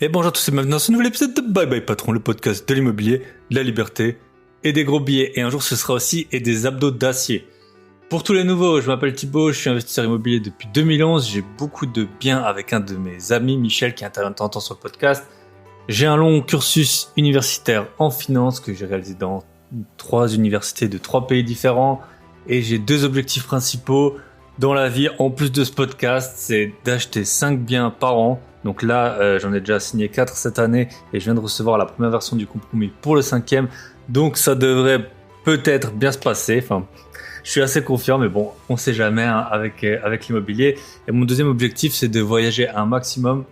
Et bonjour à tous et bienvenue dans ce nouvel épisode de Bye Bye Patron, le podcast de l'immobilier, de la liberté et des gros billets. Et un jour ce sera aussi et des abdos d'acier. Pour tous les nouveaux, je m'appelle Thibaut, je suis investisseur immobilier depuis 2011. J'ai beaucoup de biens avec un de mes amis, Michel, qui intervient de temps en temps sur le podcast. J'ai un long cursus universitaire en finance que j'ai réalisé dans 3 universités de 3 pays différents. Et j'ai 2 objectifs principaux dans la vie, en plus de ce podcast, c'est d'acheter 5 biens par an. Donc là, j'en ai déjà signé 4 cette année et je viens de recevoir la première version du compromis pour le 5e. Donc ça devrait peut-être bien se passer. Enfin, je suis assez confiant, mais bon, on sait jamais hein, avec l'immobilier. Et mon deuxième objectif, c'est de voyager un maximum.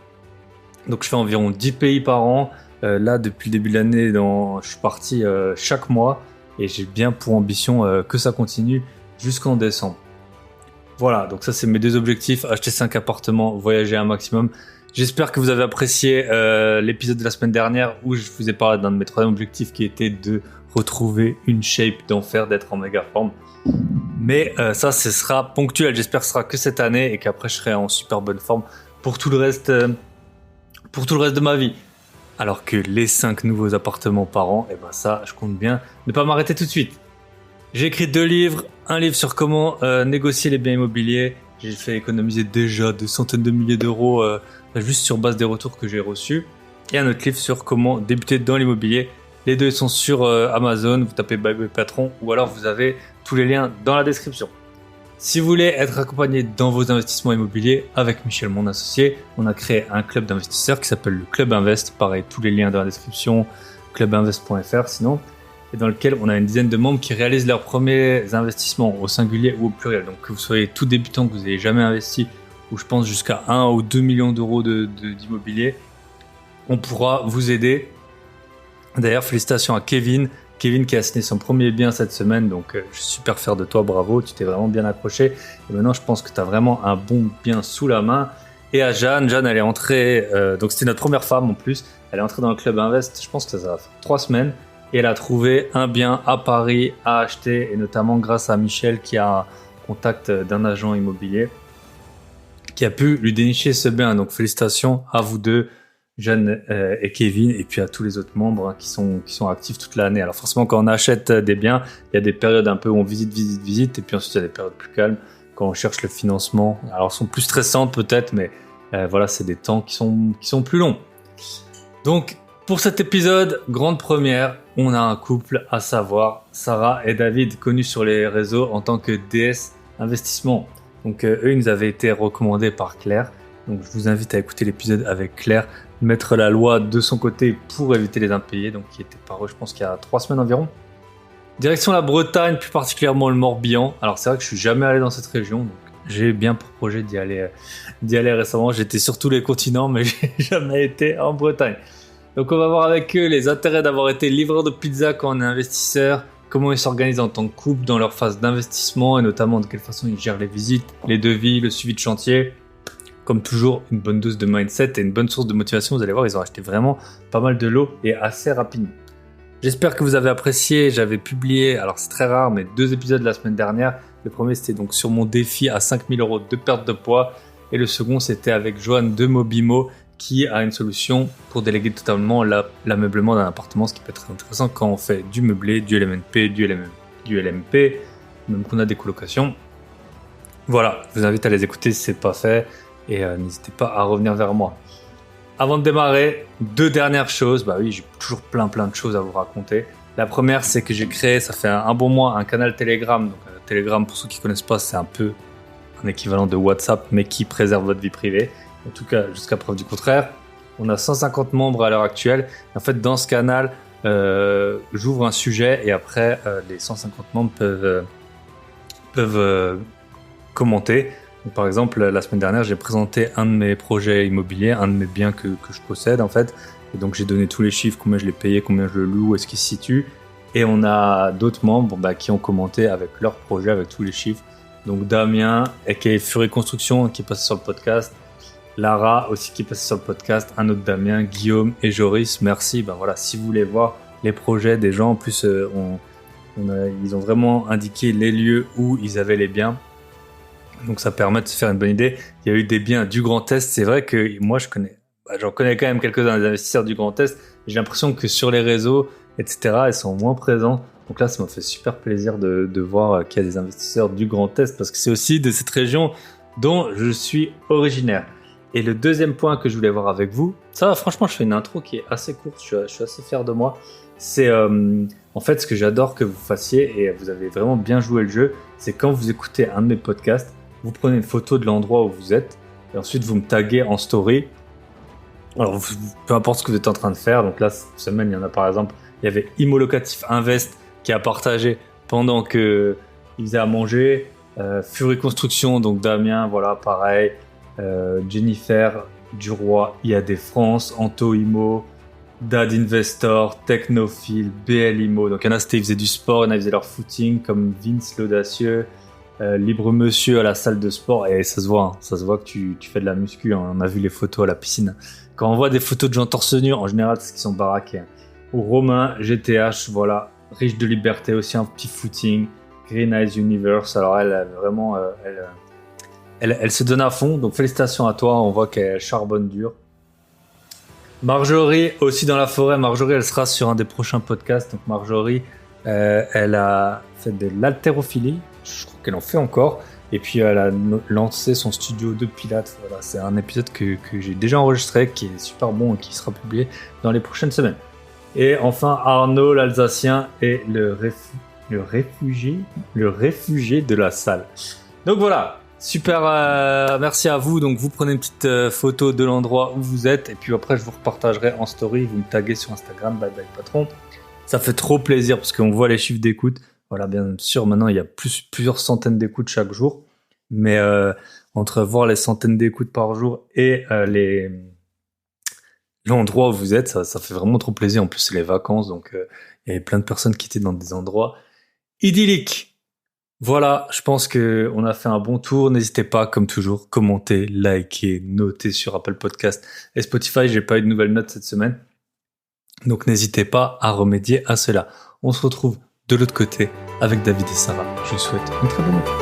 Donc je fais environ 10 pays par an. Là, depuis le début de l'année, je suis parti chaque mois et j'ai bien pour ambition que ça continue jusqu'en décembre. Voilà, donc ça c'est mes 2 objectifs, acheter 5 appartements, voyager un maximum. J'espère que vous avez apprécié l'épisode de la semaine dernière où je vous ai parlé d'un de mes 3 objectifs qui était de retrouver une shape d'enfer, d'être en méga forme. Mais ça, ce sera ponctuel, j'espère que ce sera que cette année et qu'après je serai en super bonne forme pour tout le reste de ma vie. Alors que les 5 nouveaux appartements par an, et ben ça, je compte bien ne pas m'arrêter tout de suite. J'ai écrit 2 livres, un livre sur comment négocier les biens immobiliers. J'ai fait économiser déjà des centaines de milliers d'euros juste sur base des retours que j'ai reçus. Et un autre livre sur comment débuter dans l'immobilier. Les 2 sont sur Amazon, vous tapez Bye Bye Patron ou alors vous avez tous les liens dans la description. Si vous voulez être accompagné dans vos investissements immobiliers avec Michel, mon associé, on a créé un club d'investisseurs qui s'appelle le Club Invest. Pareil, tous les liens dans la description, clubinvest.fr sinon. Et dans lequel on a une dizaine de membres qui réalisent leurs premiers investissements au singulier ou au pluriel. Donc que vous soyez tout débutant, que vous n'ayez jamais investi, ou je pense jusqu'à 1 ou 2 millions d'euros d'immobilier, on pourra vous aider. D'ailleurs, félicitations à Kevin qui a signé son premier bien cette semaine, donc je suis super fier de toi, bravo, tu t'es vraiment bien accroché. Et maintenant, je pense que tu as vraiment un bon bien sous la main. Et à Jeanne, elle est entrée, donc c'était notre première femme en plus, elle est entrée dans le Club Invest, je pense que ça va faire 3 semaines. Et elle a trouvé un bien à Paris à acheter, et notamment grâce à Michel qui a un contact d'un agent immobilier qui a pu lui dénicher ce bien. Donc félicitations à vous deux, Jeanne et Kevin, et puis à tous les autres membres qui sont actifs toute l'année. Alors forcément, quand on achète des biens, il y a des périodes un peu où on visite, et puis ensuite il y a des périodes plus calmes quand on cherche le financement. Alors elles sont plus stressantes peut-être, mais voilà, c'est des temps qui sont plus longs. Donc pour cet épisode, grande première, on a un couple, à savoir Sarah et David, connus sur les réseaux en tant que DS Investissement. Donc eux, ils nous avaient été recommandés par Claire. Donc je vous invite à écouter l'épisode avec Claire, mettre la loi de son côté pour éviter les impayés, donc qui était paru, je pense qu'il y a 3 semaines environ. Direction la Bretagne, plus particulièrement le Morbihan. Alors c'est vrai que je suis jamais allé dans cette région, donc j'ai bien pour projet d'y aller récemment. J'étais sur tous les continents, mais j'ai jamais été en Bretagne. Donc on va voir avec eux les intérêts d'avoir été livreur de pizza quand on est investisseur, comment ils s'organisent en tant que couple dans leur phase d'investissement et notamment de quelle façon ils gèrent les visites, les devis, le suivi de chantier. Comme toujours, une bonne dose de mindset et une bonne source de motivation. Vous allez voir, ils ont acheté vraiment pas mal de lots et assez rapidement. J'espère que vous avez apprécié. J'avais publié, alors c'est très rare, mais 2 épisodes la semaine dernière. Le premier, c'était donc sur mon défi à 5 000 € de perte de poids. Et le second, c'était avec Joanne de Mobimo, qui a une solution pour déléguer totalement l'ameublement d'un appartement, ce qui peut être très intéressant quand on fait du meublé, du LMNP, du LMP, même qu'on a des colocations. Voilà, je vous invite à les écouter si ce n'est pas fait et n'hésitez pas à revenir vers moi. Avant de démarrer, 2 dernières choses. Bah oui, j'ai toujours plein de choses à vous raconter. La première, c'est que j'ai créé, ça fait un bon mois, un canal Telegram. Donc Telegram, pour ceux qui ne connaissent pas, c'est un peu un équivalent de WhatsApp, mais qui préserve votre vie privée. En tout cas, jusqu'à preuve du contraire. On a 150 membres à l'heure actuelle. En fait, dans ce canal, j'ouvre un sujet et après, les 150 membres peuvent commenter. Donc, par exemple, la semaine dernière, j'ai présenté un de mes projets immobiliers, un de mes biens que je possède en fait. Et donc, j'ai donné tous les chiffres, combien je l'ai payé, combien je le loue, où est-ce qu'il se situe. Et on a d'autres membres qui ont commenté avec leur projet, avec tous les chiffres. Donc Damien, aka Fury Construction, qui est passé sur le podcast. Lara aussi qui est passée sur le podcast, un autre Damien, Guillaume et Joris, merci. Voilà, si vous voulez voir les projets des gens, en plus ils ont vraiment indiqué les lieux où ils avaient les biens, donc ça permet de se faire une bonne idée. Il y a eu des biens du Grand Est, c'est vrai que moi je connais j'en connais quand même quelques-uns des investisseurs du Grand Est. J'ai l'impression que sur les réseaux, etc., ils sont moins présents. Donc là, ça m'a fait super plaisir de voir qu'il y a des investisseurs du Grand Est parce que c'est aussi de cette région dont je suis originaire. Et le deuxième point que je voulais voir avec vous, ça, franchement, je fais une intro qui est assez courte. Je suis assez fier de moi. C'est en fait ce que j'adore que vous fassiez et vous avez vraiment bien joué le jeu. C'est quand vous écoutez un de mes podcasts, vous prenez une photo de l'endroit où vous êtes et ensuite vous me taguez en story. Alors, peu importe ce que vous êtes en train de faire. Donc là, cette semaine, il y en a par exemple, il y avait Imo Locatif Invest qui a partagé pendant qu'il faisait à manger. Fury Construction, donc Damien, voilà, pareil. Jennifer Duroy, IAD France, Anto Imo, Dad Investor, Technophile, BL Imo. Donc il y en a, ils faisaient du sport, il y en a, ils faisaient leur footing, comme Vince l'Audacieux, Libre Monsieur à la salle de sport. Et ça se voit que tu fais de la muscu. Hein. On a vu les photos à la piscine. Quand on voit des photos de gens torse nu, en général, c'est qu'ils sont baraqués. Hein. Ou Romain, GTH, voilà, riche de liberté, aussi un petit footing. Green Eyes Universe, alors elle vraiment, elle se donne à fond, donc félicitations à toi, on voit qu'elle charbonne dur. Marjorie, aussi dans la forêt, Marjorie, elle sera sur un des prochains podcasts, donc Marjorie, elle a fait de l'haltérophilie, je crois qu'elle en fait encore, et puis elle a lancé son studio de pilates, voilà, c'est un épisode que j'ai déjà enregistré, qui est super bon et qui sera publié dans les prochaines semaines. Et enfin, Arnaud, l'Alsacien, et le réfugié de la salle. Donc voilà, super, merci à vous. Donc vous prenez une petite photo de l'endroit où vous êtes et puis après je vous repartagerai en story, vous me taguez sur Instagram, bye bye patron. Ça fait trop plaisir parce qu'on voit les chiffres d'écoute. Voilà, bien sûr, maintenant il y a plusieurs centaines d'écoutes chaque jour, mais entre voir les centaines d'écoutes par jour et l'endroit où vous êtes, ça fait vraiment trop plaisir. En plus, c'est les vacances, donc il y avait plein de personnes qui étaient dans des endroits idyllique. Voilà, je pense que on a fait un bon tour. N'hésitez pas, comme toujours, commenter, liker, noter sur Apple Podcast et Spotify. J'ai pas eu de nouvelles notes cette semaine, donc n'hésitez pas à remédier à cela. On se retrouve de l'autre côté avec David et Sarah. Je vous souhaite une très bonne écoute.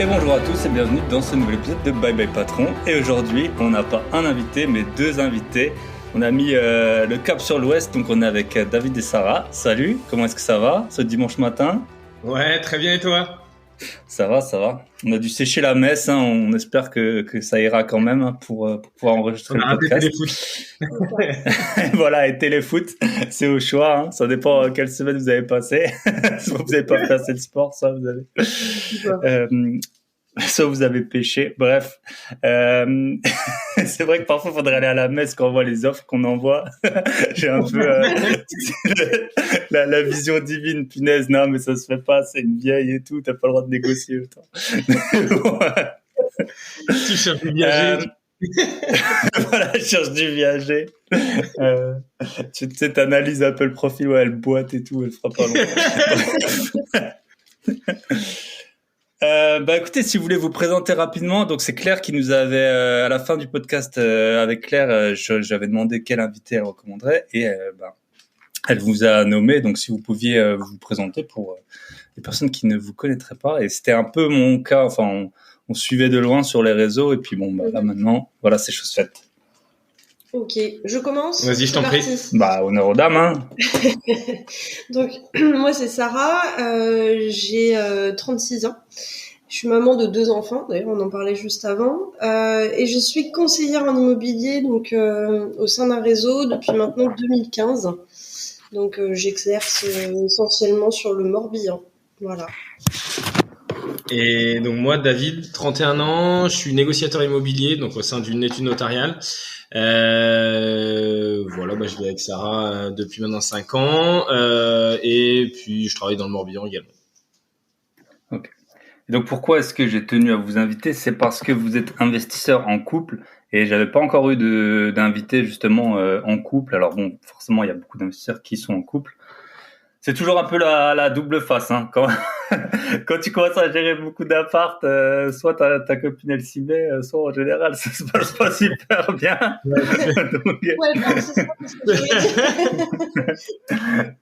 Et bonjour à tous et bienvenue dans ce nouvel épisode de Bye Bye Patron. Et aujourd'hui, on n'a pas un invité, mais deux invités. On a mis le cap sur l'ouest, donc on est avec David et Sarah. Salut, comment est-ce que ça va ce dimanche matin? Ouais, très bien, et toi? Ça va. On a dû sécher la messe, hein. On espère que ça ira quand même hein, pour pouvoir enregistrer le podcast. Voilà, et téléfoot, c'est au choix. Hein. Ça dépend quelle semaine vous avez passé. Soit vous n'avez pas fait assez de sport, soit vous avez... soit vous avez pêché. Bref, c'est vrai que parfois il faudrait aller à la messe quand on voit les offres qu'on envoie. J'ai un peu la vision divine, punaise. Non, mais ça se fait pas. C'est une vieille et tout. T'as pas le droit de négocier autant. Tu cherches du viager. Voilà, je cherche du viager. Tu sais, t'analyses un peu le profil. Ouais, elle boite et tout. Elle fera pas longtemps. Écoutez, si vous voulez vous présenter rapidement, donc c'est Claire qui nous avait à la fin du podcast avec Claire, j'avais demandé quel invité elle recommanderait et elle vous a nommé. Donc si vous pouviez vous présenter pour les personnes qui ne vous connaîtraient pas. Et c'était un peu mon cas. Enfin, on suivait de loin sur les réseaux et puis là maintenant, voilà, c'est chose faite. Ok, je commence. Vas-y, je t'en prie. Honneur aux dames. Hein. Donc, moi, c'est Sarah. J'ai 36 ans. Je suis maman de 2 enfants. D'ailleurs, on en parlait juste avant. Et je suis conseillère en immobilier, donc au sein d'un réseau depuis maintenant 2015. Donc, j'exerce essentiellement sur le Morbihan. Voilà. Et donc moi, David, 31 ans, je suis négociateur immobilier, donc au sein d'une étude notariale. Voilà, je vis avec Sarah depuis maintenant 5 ans, et puis je travaille dans le Morbihan également. Ok. Et donc pourquoi est-ce que j'ai tenu à vous inviter? C'est parce que vous êtes investisseur en couple et j'avais pas encore eu d'invité justement en couple. Alors bon, forcément il y a beaucoup d'investisseurs qui sont en couple. C'est toujours un peu la double face, hein. quand tu commences à gérer beaucoup d'appart, soit ta copine elle s'y met, soit en général ça se passe pas super bien. Donc, Ouais, bon, c'est ça. C'est ce que je voulais dire.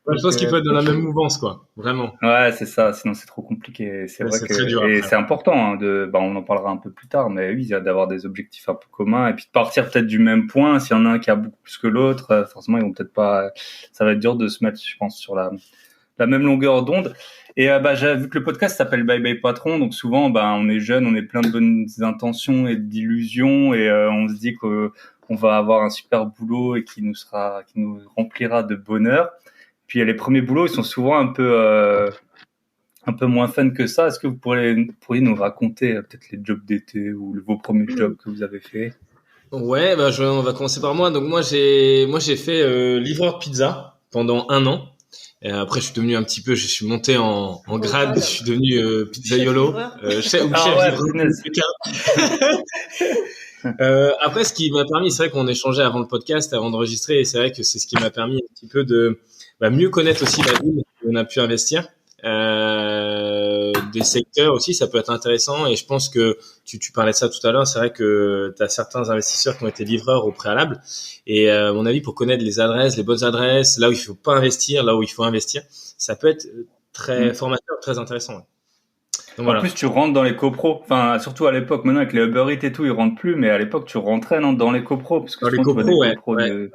Je pense qu'il peut être dans la même mouvance, quoi. Vraiment. ouais, c'est ça. Sinon c'est trop compliqué. C'est Ouais, vrai c'est que très dur et après. c'est important on en parlera un peu plus tard, mais oui, d'avoir des objectifs un peu communs et puis de partir peut-être du même point. S'il y en a un qui a beaucoup plus que l'autre, forcément ils vont peut-être pas. Ça va être dur de se mettre, je pense, sur la même longueur d'onde. Et j'ai vu que le podcast s'appelle Bye Bye Patron, donc souvent on est jeune, on est plein de bonnes intentions et d'illusions et on se dit qu'on va avoir un super boulot et qui nous remplira de bonheur. Puis les premiers boulots, ils sont souvent un peu moins fun que ça. Est-ce que vous pourriez nous raconter peut-être les jobs d'été ou vos premiers jobs que vous avez fait? Ouais, on va commencer par moi. Donc moi j'ai fait livreur de pizza pendant 1 an. Et après je suis devenu je suis monté en grade, je suis devenu pizzaiolo, chef livreur. Après ce qui m'a permis, c'est vrai qu'on échangeait avant le podcast, avant d'enregistrer, et c'est vrai que c'est ce qui m'a permis un petit peu de mieux connaître aussi la ville où on a pu investir. Des secteurs aussi, ça peut être intéressant, et je pense que tu parlais de ça tout à l'heure. C'est vrai que tu as certains investisseurs qui ont été livreurs au préalable, et à mon avis, pour connaître les bonnes adresses, là où il faut pas investir, là où il faut investir, ça peut être très formateur, très intéressant. Ouais. Donc, en plus, tu rentres dans les copros. Enfin, surtout à l'époque, maintenant avec les Uber Eats et tout, ils rentrent plus, mais à l'époque, tu rentrais dans les copros, parce que dans les souvent, tu vois des copros ouais.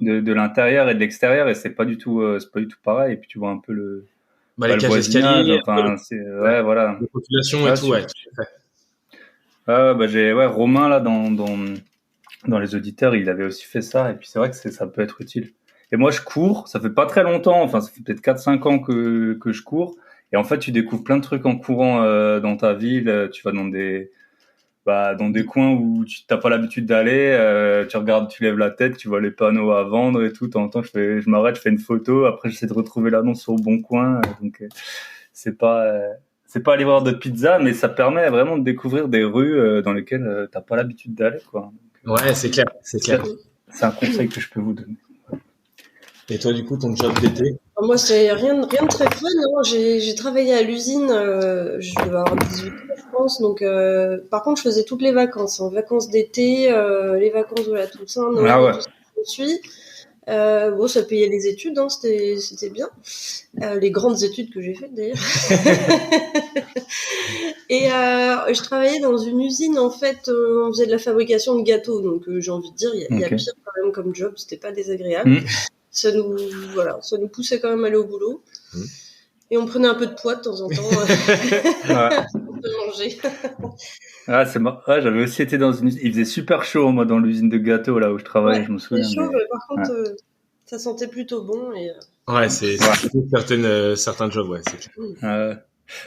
de l'intérieur et de l'extérieur, et c'est pas du tout pareil. Et puis tu vois un peu le les cages voisinage, d'escalier, enfin, voilà. la population et tout, ouais. Romain là dans les auditeurs, il avait aussi fait ça, et puis c'est vrai que ça peut être utile. Et moi, je cours, ça fait pas très longtemps, enfin, ça fait peut-être 4-5 ans que je cours. Et en fait, tu découvres plein de trucs en courant dans ta ville. Tu vas dans des coins où tu t'as pas l'habitude d'aller. Tu regardes, tu lèves la tête, tu vois les panneaux à vendre et tout. De temps en temps, je m'arrête, je fais une photo. Après, j'essaie de retrouver l'annonce sur le bon coin. Donc, c'est pas livreur de pizza, mais ça permet vraiment de découvrir des rues dans lesquelles t'as pas l'habitude d'aller, quoi. Donc, ouais, c'est clair. C'est un conseil que je peux vous donner. Et toi, du coup, ton job d'été? Moi, c'est rien de très fun. Hein. J'ai travaillé à l'usine, je devais avoir 18 ans, je pense. Donc, par contre, je faisais toutes les vacances. En vacances d'été, les vacances de la Toussaint, Noël, tout ça, je suis. Ça payait les études, hein, c'était bien. Les grandes études que j'ai faites, d'ailleurs. Et je travaillais dans une usine, en fait, on faisait de la fabrication de gâteaux. Donc, j'ai envie de dire, il y a pire quand même comme job, c'était pas désagréable. Ça nous poussait quand même à aller au boulot. Et on prenait un peu de poids de temps en temps pour manger. C'est marrant. J'avais aussi été dans une usine. Il faisait super chaud, moi, dans l'usine de gâteaux, là où je travaillais, je me souviens. Chaud, mais par contre, ça sentait plutôt bon. Et... Ouais, c'est certains jobs, ouais, c'est clair.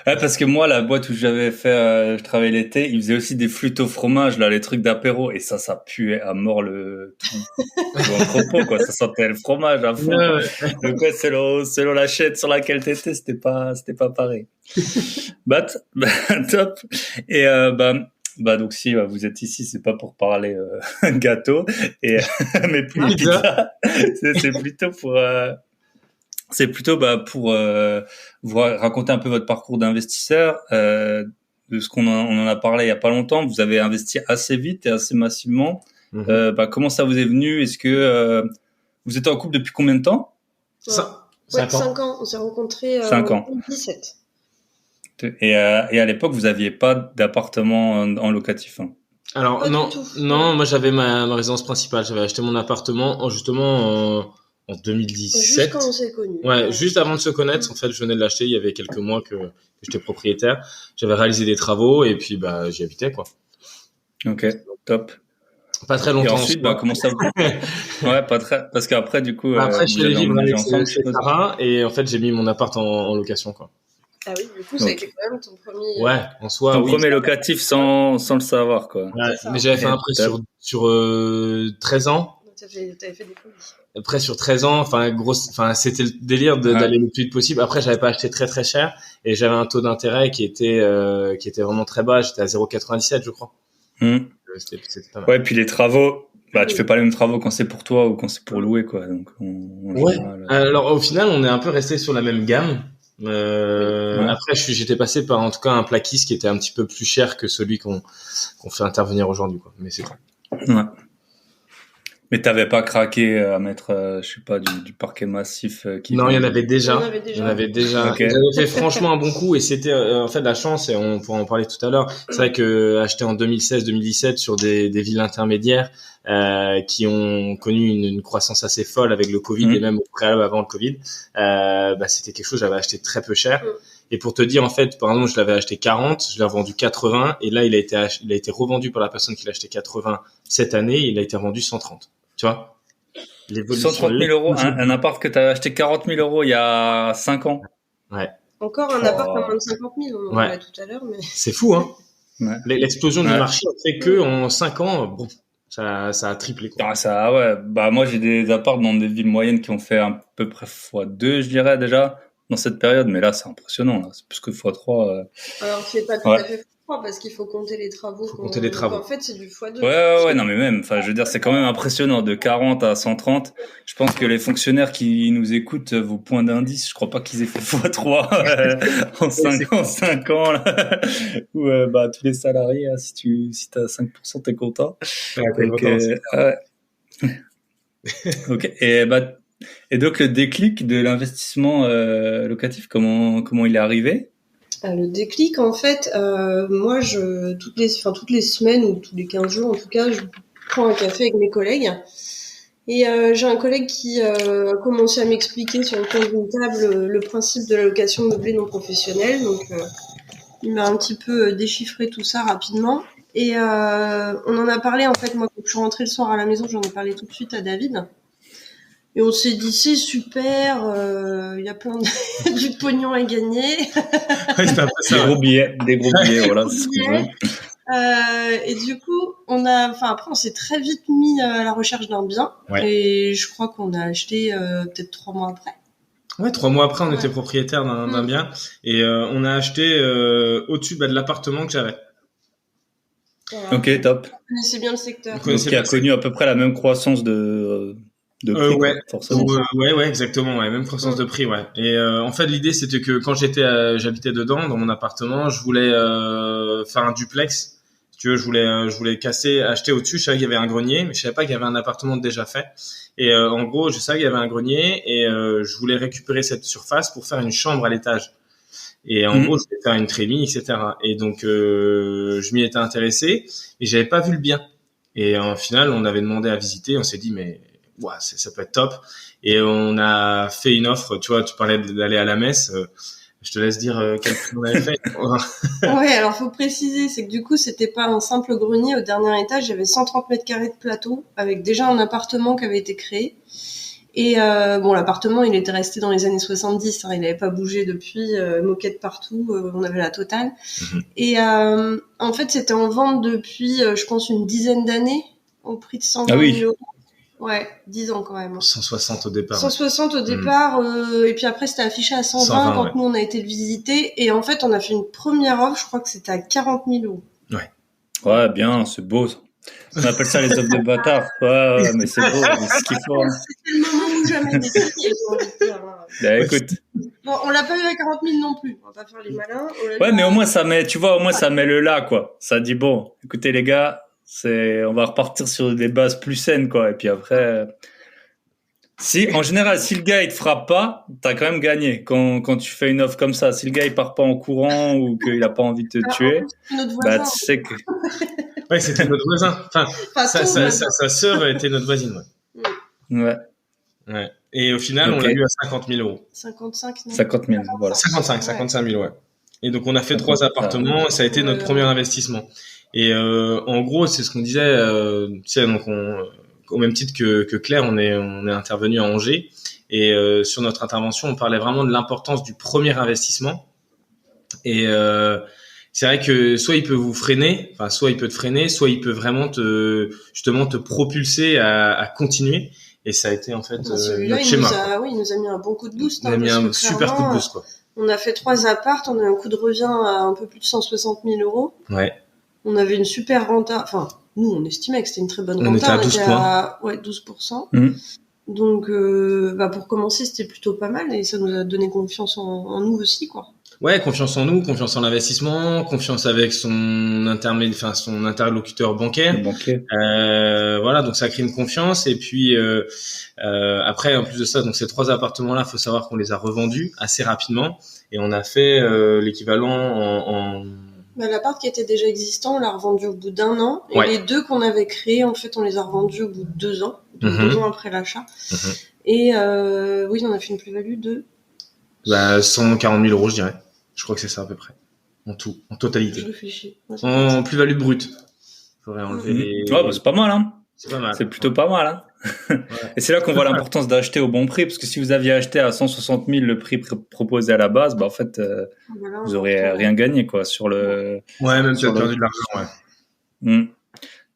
Parce que moi, la boîte où j'avais fait, je travaillais l'été, ils faisaient aussi des flûtes au fromage, là, les trucs d'apéro, et ça puait à mort tout l'entrepôt, quoi. Ça sentait le fromage à fond. Donc ouais, selon la chaîne sur laquelle t'étais, c'était pas pareil. Top. Et donc si vous êtes ici, c'est pas pour parler gâteau mais plus pizza. C'est plutôt pour vous raconter un peu votre parcours d'investisseur. De ce on en a parlé il y a pas longtemps, vous avez investi assez vite et assez massivement. Comment ça vous est venu? Est-ce que vous êtes en couple depuis combien de temps? 5 ans. On s'est rencontrés en 2017. Et à l'époque, vous aviez pas d'appartement en locatif, hein? Alors non, moi j'avais ma résidence principale. J'avais acheté mon appartement justement en 2017. Juste quand on s'est connus. Ouais, juste avant de se connaître. En fait, je venais de l'acheter. Il y avait quelques mois que j'étais propriétaire. J'avais réalisé des travaux et puis j'y habitais, quoi. Ok, top. Pas très longtemps. Et ensuite, comment ça Ouais, pas très. Parce qu'après, du coup, après, je suis allé vivre avec Sarah et en fait, j'ai mis mon appart en location, quoi. Ah oui, du coup, ça a été quand même ton premier. Ouais, en soi. Ton premier locatif sans le savoir, quoi. Ouais, mais j'avais fait un prêt sur 13 ans. T'avais fait des folies. Après, sur 13 ans, c'était le délire d'aller le plus vite possible. Après, j'avais pas acheté très très cher et j'avais un taux d'intérêt qui était vraiment très bas. J'étais à 0,97, je crois. C'était pas mal. Ouais, puis les travaux, tu fais pas les mêmes travaux quand c'est pour toi ou quand c'est pour louer, quoi. Donc, général, alors, au final, on est un peu resté sur la même gamme. Après, j'étais passé par en tout cas un plaquiste qui était un petit peu plus cher que celui qu'on fait intervenir aujourd'hui, quoi. Mais c'est tout. Ouais. Mais t'avais pas craqué à mettre, je sais pas, du parquet massif Non, il y en avait déjà. Il y en avait déjà. Okay. J'avais fait franchement un bon coup et c'était en fait la chance et on pourra en parler tout à l'heure. C'est vrai que acheté en 2016-2017 sur des villes intermédiaires qui ont connu une croissance assez folle avec le Covid et même au préalable avant le Covid, c'était quelque chose que j'avais acheté très peu cher. Et pour te dire, en fait, par exemple, je l'avais acheté 40, je l'ai revendu 80 et là, il a été revendu par la personne qui l'a acheté 80 cette année, il a été revendu 130. Tu vois? 130 000 euros, un appart que tu as acheté 40 000 euros il y a 5 ans. Ouais. Encore un appart à moins de 50 000, on en parlait tout à l'heure. Mais... C'est fou, hein? Ouais. L'explosion du marché a fait que en 5 ans, bon, ça a triplé, quoi. Ouais. Bah, moi, j'ai des apparts dans des villes moyennes qui ont fait à peu près x2, je dirais, déjà, dans cette période. Mais là, c'est impressionnant, là. C'est plus que x3. Alors, c'est pas tout à fait x3 parce qu'il faut compter les travaux. En fait, c'est du x2. Ouais, non, mais même, enfin, je veux dire, c'est quand même impressionnant. De 40 à 130. Je pense que les fonctionnaires qui nous écoutent, vos points d'indice, je crois pas qu'ils aient fait x3 en 5 ans, là. Ou, tous les salariés, hein, si t'as 5%, t'es content. Ok. Et donc, le déclic de l'investissement locatif, comment il est arrivé? Le déclic, en fait, moi, toutes les semaines ou tous les 15 jours, en tout cas, je prends un café avec mes collègues. Et j'ai un collègue qui a commencé à m'expliquer sur le coin d'une table le principe de la location meublée non professionnelle. Donc, il m'a un petit peu déchiffré tout ça rapidement. Et on en a parlé, en fait, moi, quand je suis rentrée le soir à la maison, j'en ai parlé tout de suite à David. Et on s'est dit, c'est super, y a plein du pognon à gagner. Des gros billets, voilà, c'est ce qu'on veut. Et du coup, après, on s'est très vite mis à la recherche d'un bien. Ouais. Et je crois qu'on a acheté peut-être 3 mois après. Ouais, 3 mois après, on était propriétaire d'un bien. Et on a acheté au-dessus de l'appartement que j'avais. Voilà. Ok, top. Vous connaissez bien le secteur. Qui a connu à peu près la même croissance de prix, forcément. Ouais, exactement, ouais, même croissance de prix, ouais. Et en fait, l'idée c'était que quand j'habitais dedans dans mon appartement, je voulais faire un duplex. Si tu veux, je voulais acheter au-dessus. Je savais qu'il y avait un grenier, mais je savais pas qu'il y avait un appartement déjà fait. Et en gros, je savais qu'il y avait un grenier et je voulais récupérer cette surface pour faire une chambre à l'étage. Et en gros, je voulais faire une trémie, etc. Et donc, je m'y étais intéressé et j'avais pas vu le bien. Et en final, on avait demandé à visiter. On s'est dit, mais ça peut être top. Et on a fait une offre. Tu vois, tu parlais d'aller à la messe. Je te laisse dire quel prix on avait fait. Ouais, alors faut préciser, c'est que du coup, c'était pas un simple grenier. Au dernier étage, il y avait 130 mètres carrés de plateau avec déjà un appartement qui avait été créé. Et l'appartement, il était resté dans les années 70. Hein, il n'avait pas bougé depuis. Moquette partout. On avait la totale. Et en fait, c'était en vente depuis, je pense, une dizaine d'années au prix de 120 000 euros. Ouais, 10 ans quand même. 160 au départ. 160 au départ, et puis après c'était affiché à 120 quand nous on a été le visiter. Et en fait, on a fait une première offre, je crois que c'était à 40 000 euros. Ouais, bien, c'est beau ça. On appelle ça les offres de bâtards. Ouais, mais c'est beau, c'est ce qu'il faut. C'était le moment où jamais décidé, j'ai envie de dire. Bah écoute. Bon, on l'a pas eu à 40 000 non plus. On va pas faire les malins. Ouais, mais au moins ça met, tu vois, ça met le là, quoi. Ça dit bon, écoutez les gars, on va repartir sur des bases plus saines, quoi. Et puis après, en général, si le gars il te frappe pas, t'as quand même gagné. Quand tu fais une offre comme ça, si le gars il part pas en courant ou qu'il a pas envie de te tuer, tu sais que. Ouais, c'était notre voisin. Sa sœur était notre voisine. Ouais. Et au final, on l'a eu à 50 000 euros. 50 000, voilà. 55 000, ouais. Et donc, on a fait 3 appartements. Ça a été notre premier investissement. Et en gros, c'est ce qu'on disait. Donc au même titre que Claire, on est intervenu à Angers. Et sur notre intervention, on parlait vraiment de l'importance du premier investissement. Et c'est vrai que soit il peut vous freiner, soit il peut te freiner, soit il peut vraiment te propulser à continuer. Et ça a été en fait notre schéma. Il nous a mis un bon coup de boost. Il a mis un super coup de boost, quoi. On a fait 3 apparts, on a eu un coût de revient à un peu plus de 160 000 euros. Ouais. On avait une super renta. Enfin, nous, on estimait que c'était une très bonne renta. On était à 12 points. 12%. Donc, pour commencer, c'était plutôt pas mal et ça nous a donné confiance en nous aussi, quoi. Ouais, confiance en nous, confiance en l'investissement, confiance avec son interlocuteur bancaire. Le banquier. Voilà, donc ça crée une confiance. Et puis après, en plus de ça, donc ces 3 appartements-là, faut savoir qu'on les a revendus assez rapidement et on a fait l'équivalent en L'appart qui était déjà existant, on l'a revendu au bout d'1 an. Et Ouais. les 2 qu'on avait créés, en fait, on les a revendus au bout de 2 ans. Donc Mhm. 2 ans après l'achat. Mhm. Et oui, on a fait une plus-value de... 140 000 euros, je dirais. Je crois que c'est ça à peu près, en tout, en Je totalité. réfléchis. Ouais, En plus-value brute. Faudrait enlever les... Ouais, bah, c'est pas mal, hein. C'est pas mal. C'est plutôt pas mal, hein. Ouais. Et c'est là qu'on voit l'importance d'acheter au bon prix, parce que si vous aviez acheté à 160 000 le prix proposé à la base, bah en fait, Voilà, vous aurez rien gagné quoi sur le. Ouais, même sur peut-être perdu de l'argent, ouais. Hmm.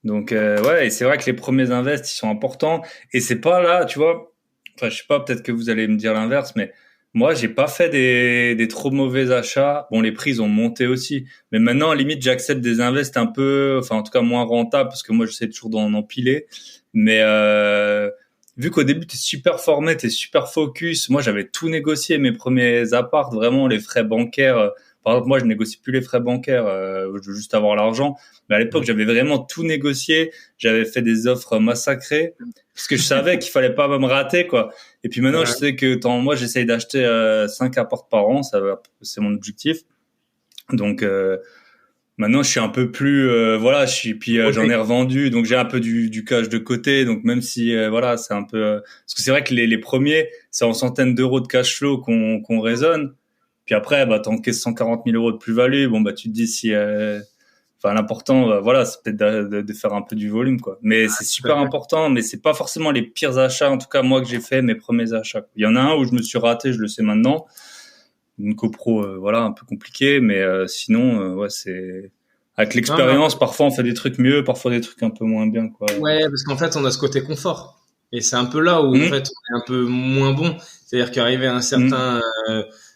Donc ouais, et c'est vrai que les premiers invests ils sont importants, et c'est pas là, tu vois. Enfin, je sais pas, peut-être que vous allez me dire l'inverse, mais moi j'ai pas fait des trop mauvais achats. Bon, les prix ils ont monté aussi, mais maintenant limite j'accepte des invests un peu, enfin en tout cas moins rentables, parce que moi j'essaie toujours d'en empiler. Mais vu qu'au début t'es super formé, t'es super focus, moi j'avais tout négocié mes premiers apparts, vraiment les frais bancaires. Par exemple, moi je négocie plus les frais bancaires, je veux juste avoir l'argent. Mais à l'époque j'avais vraiment tout négocié, j'avais fait des offres massacrées parce que je savais qu'il fallait pas me rater quoi. Et puis maintenant Ouais. je sais que moi j'essaye d'acheter 5 apparts par an, c'est mon objectif. Donc maintenant, je suis un peu plus, voilà, j'en ai revendu, donc j'ai un peu du cash de côté. Donc même si, voilà, c'est un peu, parce que c'est vrai que les premiers, c'est en centaines d'euros de cash flow qu'on raisonne. Puis après, bah, t'encaisses 140 000 euros de plus-value. Bon, bah, tu te dis si, enfin, l'important, voilà, c'est peut-être de faire un peu du volume, quoi. Mais c'est super important, mais c'est pas forcément les pires achats. En tout cas, moi que j'ai fait mes premiers achats. Il y en a un où je me suis raté, je le sais maintenant. Une copro, voilà, un peu compliqué, mais sinon, ouais, c'est avec l'expérience. Parfois, on fait des trucs mieux, parfois des trucs un peu moins bien, quoi. Ouais, parce qu'en fait, on a ce côté confort, et c'est un peu là où en fait on est un peu moins bon. C'est-à-dire qu'arriver à un certain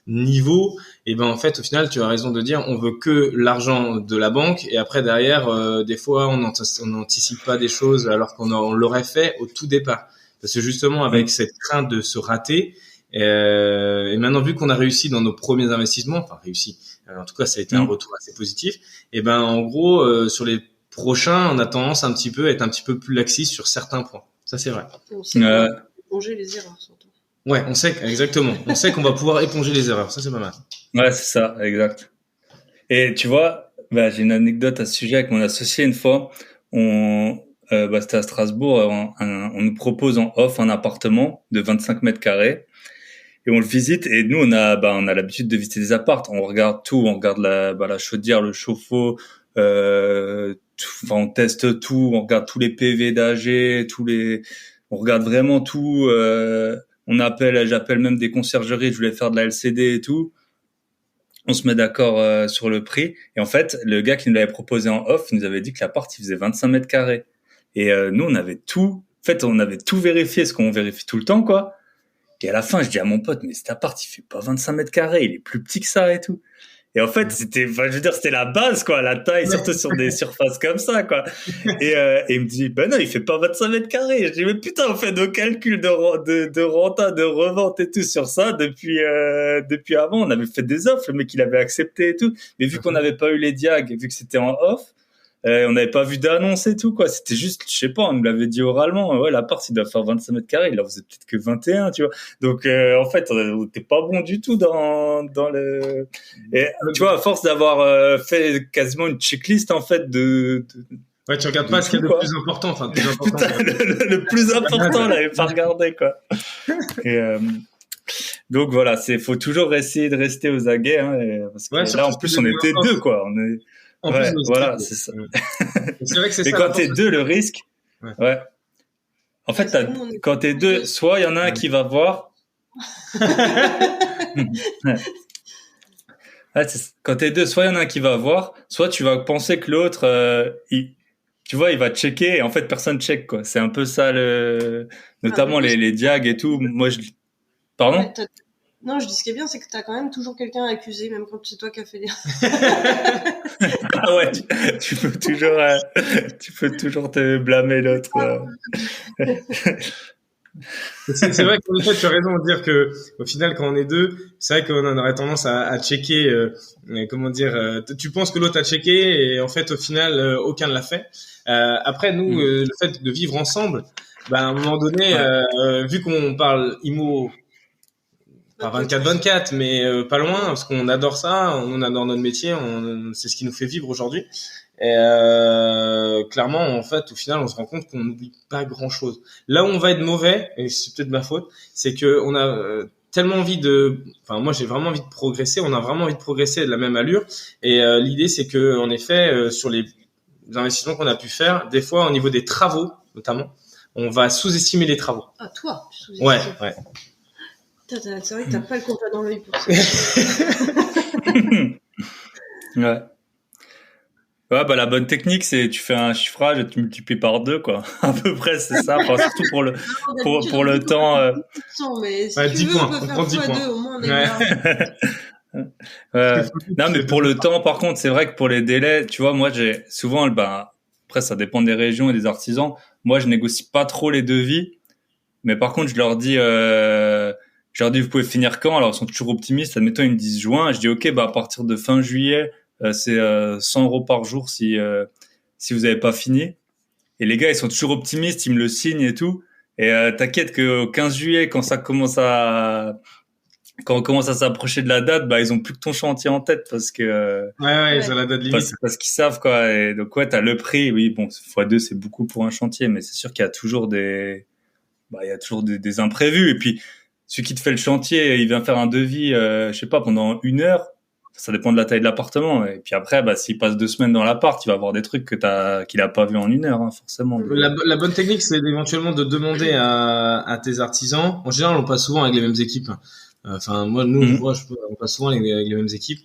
niveau, et ben en fait, au final, tu as raison de dire, on veut que l'argent de la banque, et après derrière, des fois, on n'anticipe pas des choses alors on l'aurait fait au tout départ, parce que justement avec cette crainte de se rater. Et maintenant, vu qu'on a réussi dans nos premiers investissements, enfin réussi, en tout cas ça a été un retour assez positif, et ben en gros sur les prochains, on a tendance un petit peu à être un petit peu plus laxiste sur certains points. Ça c'est vrai. On sait éponger les erreurs surtout. Ouais, on sait exactement. On sait qu'on va pouvoir éponger les erreurs. Ça c'est pas mal. Ouais, c'est ça, exact. Et tu vois, bah, j'ai une anecdote à ce sujet avec mon associé une fois. C'était à Strasbourg. On nous propose en off un appartement de 25 mètres carrés. Et on le visite, et nous on a l'habitude de visiter des apparts. On regarde tout, on regarde la chaudière, le chauffe-eau, on teste tout, on regarde tous les PV d'AG, on regarde vraiment tout. J'appelle même des conciergeries, je voulais faire de la LCD et tout. On se met d'accord sur le prix, et en fait le gars qui nous l'avait proposé en off nous avait dit que l'appart il faisait 25 mètres carrés. Et nous on avait tout vérifié, ce qu'on vérifie tout le temps quoi. Et à la fin, je dis à mon pote, mais cet appart, il fait pas 25 mètres carrés, il est plus petit que ça et tout. Et en fait, c'était la base, quoi, la taille, surtout sur des surfaces comme ça, quoi. Et il me dit, ben non, il fait pas 25 mètres carrés. Je dis, mais putain, on fait nos calculs de renta, de revente et tout sur ça depuis avant. On avait fait des offres, le mec, il avait accepté et tout. Mais vu qu'on n'avait pas eu les diags, vu que c'était en off, on n'avait pas vu d'annonce et tout, quoi. C'était juste, je sais pas, on nous l'avait dit oralement. Ouais, l'appart, il doit faire 25 mètres carrés. Il en faisait peut-être que 21, tu vois. Donc, en fait, on était pas bon du tout dans le, et, tu vois, à force d'avoir fait quasiment une checklist, en fait, Ouais, tu regardes pas ce qu'il y a de plus important, enfin, plus important. Putain, le plus important, on l'avait pas regardé, quoi. Et, donc voilà, faut toujours essayer de rester aux aguets, hein, parce que là, en plus, on était deux, quoi. Ouais, voilà, c'est ça. C'est vrai que c'est mais ça. quand t'es deux, le risque, ouais. En fait, quand t'es deux, soit il y en a un qui va voir. Quand t'es deux, soit il y en a un qui va voir, soit tu vas penser que l'autre, tu vois, il va checker, et en fait, personne check, quoi. C'est un peu ça notamment les diags et tout. Moi, pardon? Ouais, non, je dis ce qui est bien, c'est que t'as quand même toujours quelqu'un à accuser, même quand c'est toi qui as fait les... Ah ouais, tu peux toujours te blâmer l'autre. C'est vrai qu'en fait, tu as raison de dire que au final, quand on est deux, c'est vrai qu'on aurait tendance à checker, comment dire, tu penses que l'autre a checké et en fait, au final, aucun ne l'a fait. Après, nous, le fait de vivre ensemble, à un moment donné, vu qu'on parle IMO, pas 24/24, mais pas loin, parce qu'on adore ça, on adore notre métier, c'est ce qui nous fait vivre aujourd'hui. Et clairement, en fait, au final, on se rend compte qu'on n'oublie pas grand-chose. Là où on va être mauvais, et c'est peut-être ma faute, c'est que on a tellement envie moi, j'ai vraiment envie de progresser. On a vraiment envie de progresser de la même allure. Et l'idée, c'est que, en effet, sur les investissements qu'on a pu faire, des fois, au niveau des travaux, notamment, on va sous-estimer les travaux. Ah, toi, tu sous-estimes. Ouais. C'est vrai que t'as pas le compte dans l'œil pour ça. Ouais. Ouais, la bonne technique, c'est tu fais un chiffrage et tu multiplies par 2, quoi. À peu près, c'est ça. Enfin, surtout pour le temps. Mais si 10 tu veux, points. on peut faire x2, au moins on est là. Non, mais pour le temps, par contre, c'est vrai que pour les délais, tu vois, moi, j'ai souvent, après, ça dépend des régions et des artisans. Moi, je négocie pas trop les devis. Mais par contre, je leur dis, vous pouvez finir quand? Alors, ils sont toujours optimistes. Admettons, ils me disent juin. Je dis, OK, à partir de fin juillet, c'est 100 € par jour si vous n'avez pas fini. Et les gars, ils sont toujours optimistes, ils me le signent et tout. Et t'inquiète qu'au 15 juillet, quand on commence à s'approcher de la date, ils ont plus que ton chantier en tête parce que ils ont la date limite. Parce qu'ils savent, quoi. Et donc t'as le prix. Oui, bon, x2, c'est beaucoup pour un chantier, mais c'est sûr qu'il y a toujours des imprévus. Et puis celui qui te fait le chantier, il vient faire un devis, je sais pas, pendant 1 heure. Ça dépend de la taille de l'appartement. Et puis après, s'il passe 2 semaines dans l'appart, il va avoir des trucs qu'il a pas vu en 1 heure, hein, forcément. La bonne technique, c'est éventuellement de demander à tes artisans. En général, on passe souvent avec les mêmes équipes. Enfin, moi, on passe souvent avec les mêmes équipes.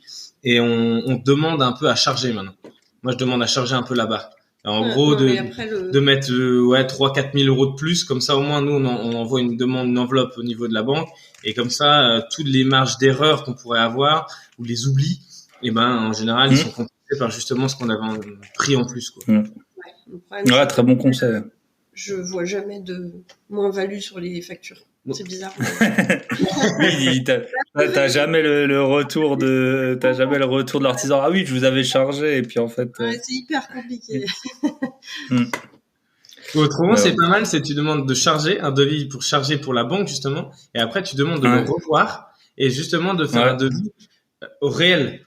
Et on demande un peu à charger maintenant. Moi, je demande à charger un peu la barre. En gros, de mettre 3-4 000 € de plus. Comme ça, au moins, nous, on envoie une enveloppe au niveau de la banque. Et comme ça, toutes les marges d'erreur qu'on pourrait avoir ou les oublis, en général, ils sont compensés par justement ce qu'on avait pris en plus, quoi. Ouais, très bon conseil. Je vois jamais de moins-value sur les factures. C'est bizarre. Oui, t'as jamais le retour de l'artisan. Ah oui, je vous avais chargé et puis en fait. C'est hyper compliqué. Autrement, c'est pas mal, c'est tu demandes de charger un devis pour charger pour la banque justement, et après tu demandes de le revoir et justement de faire un devis au réel.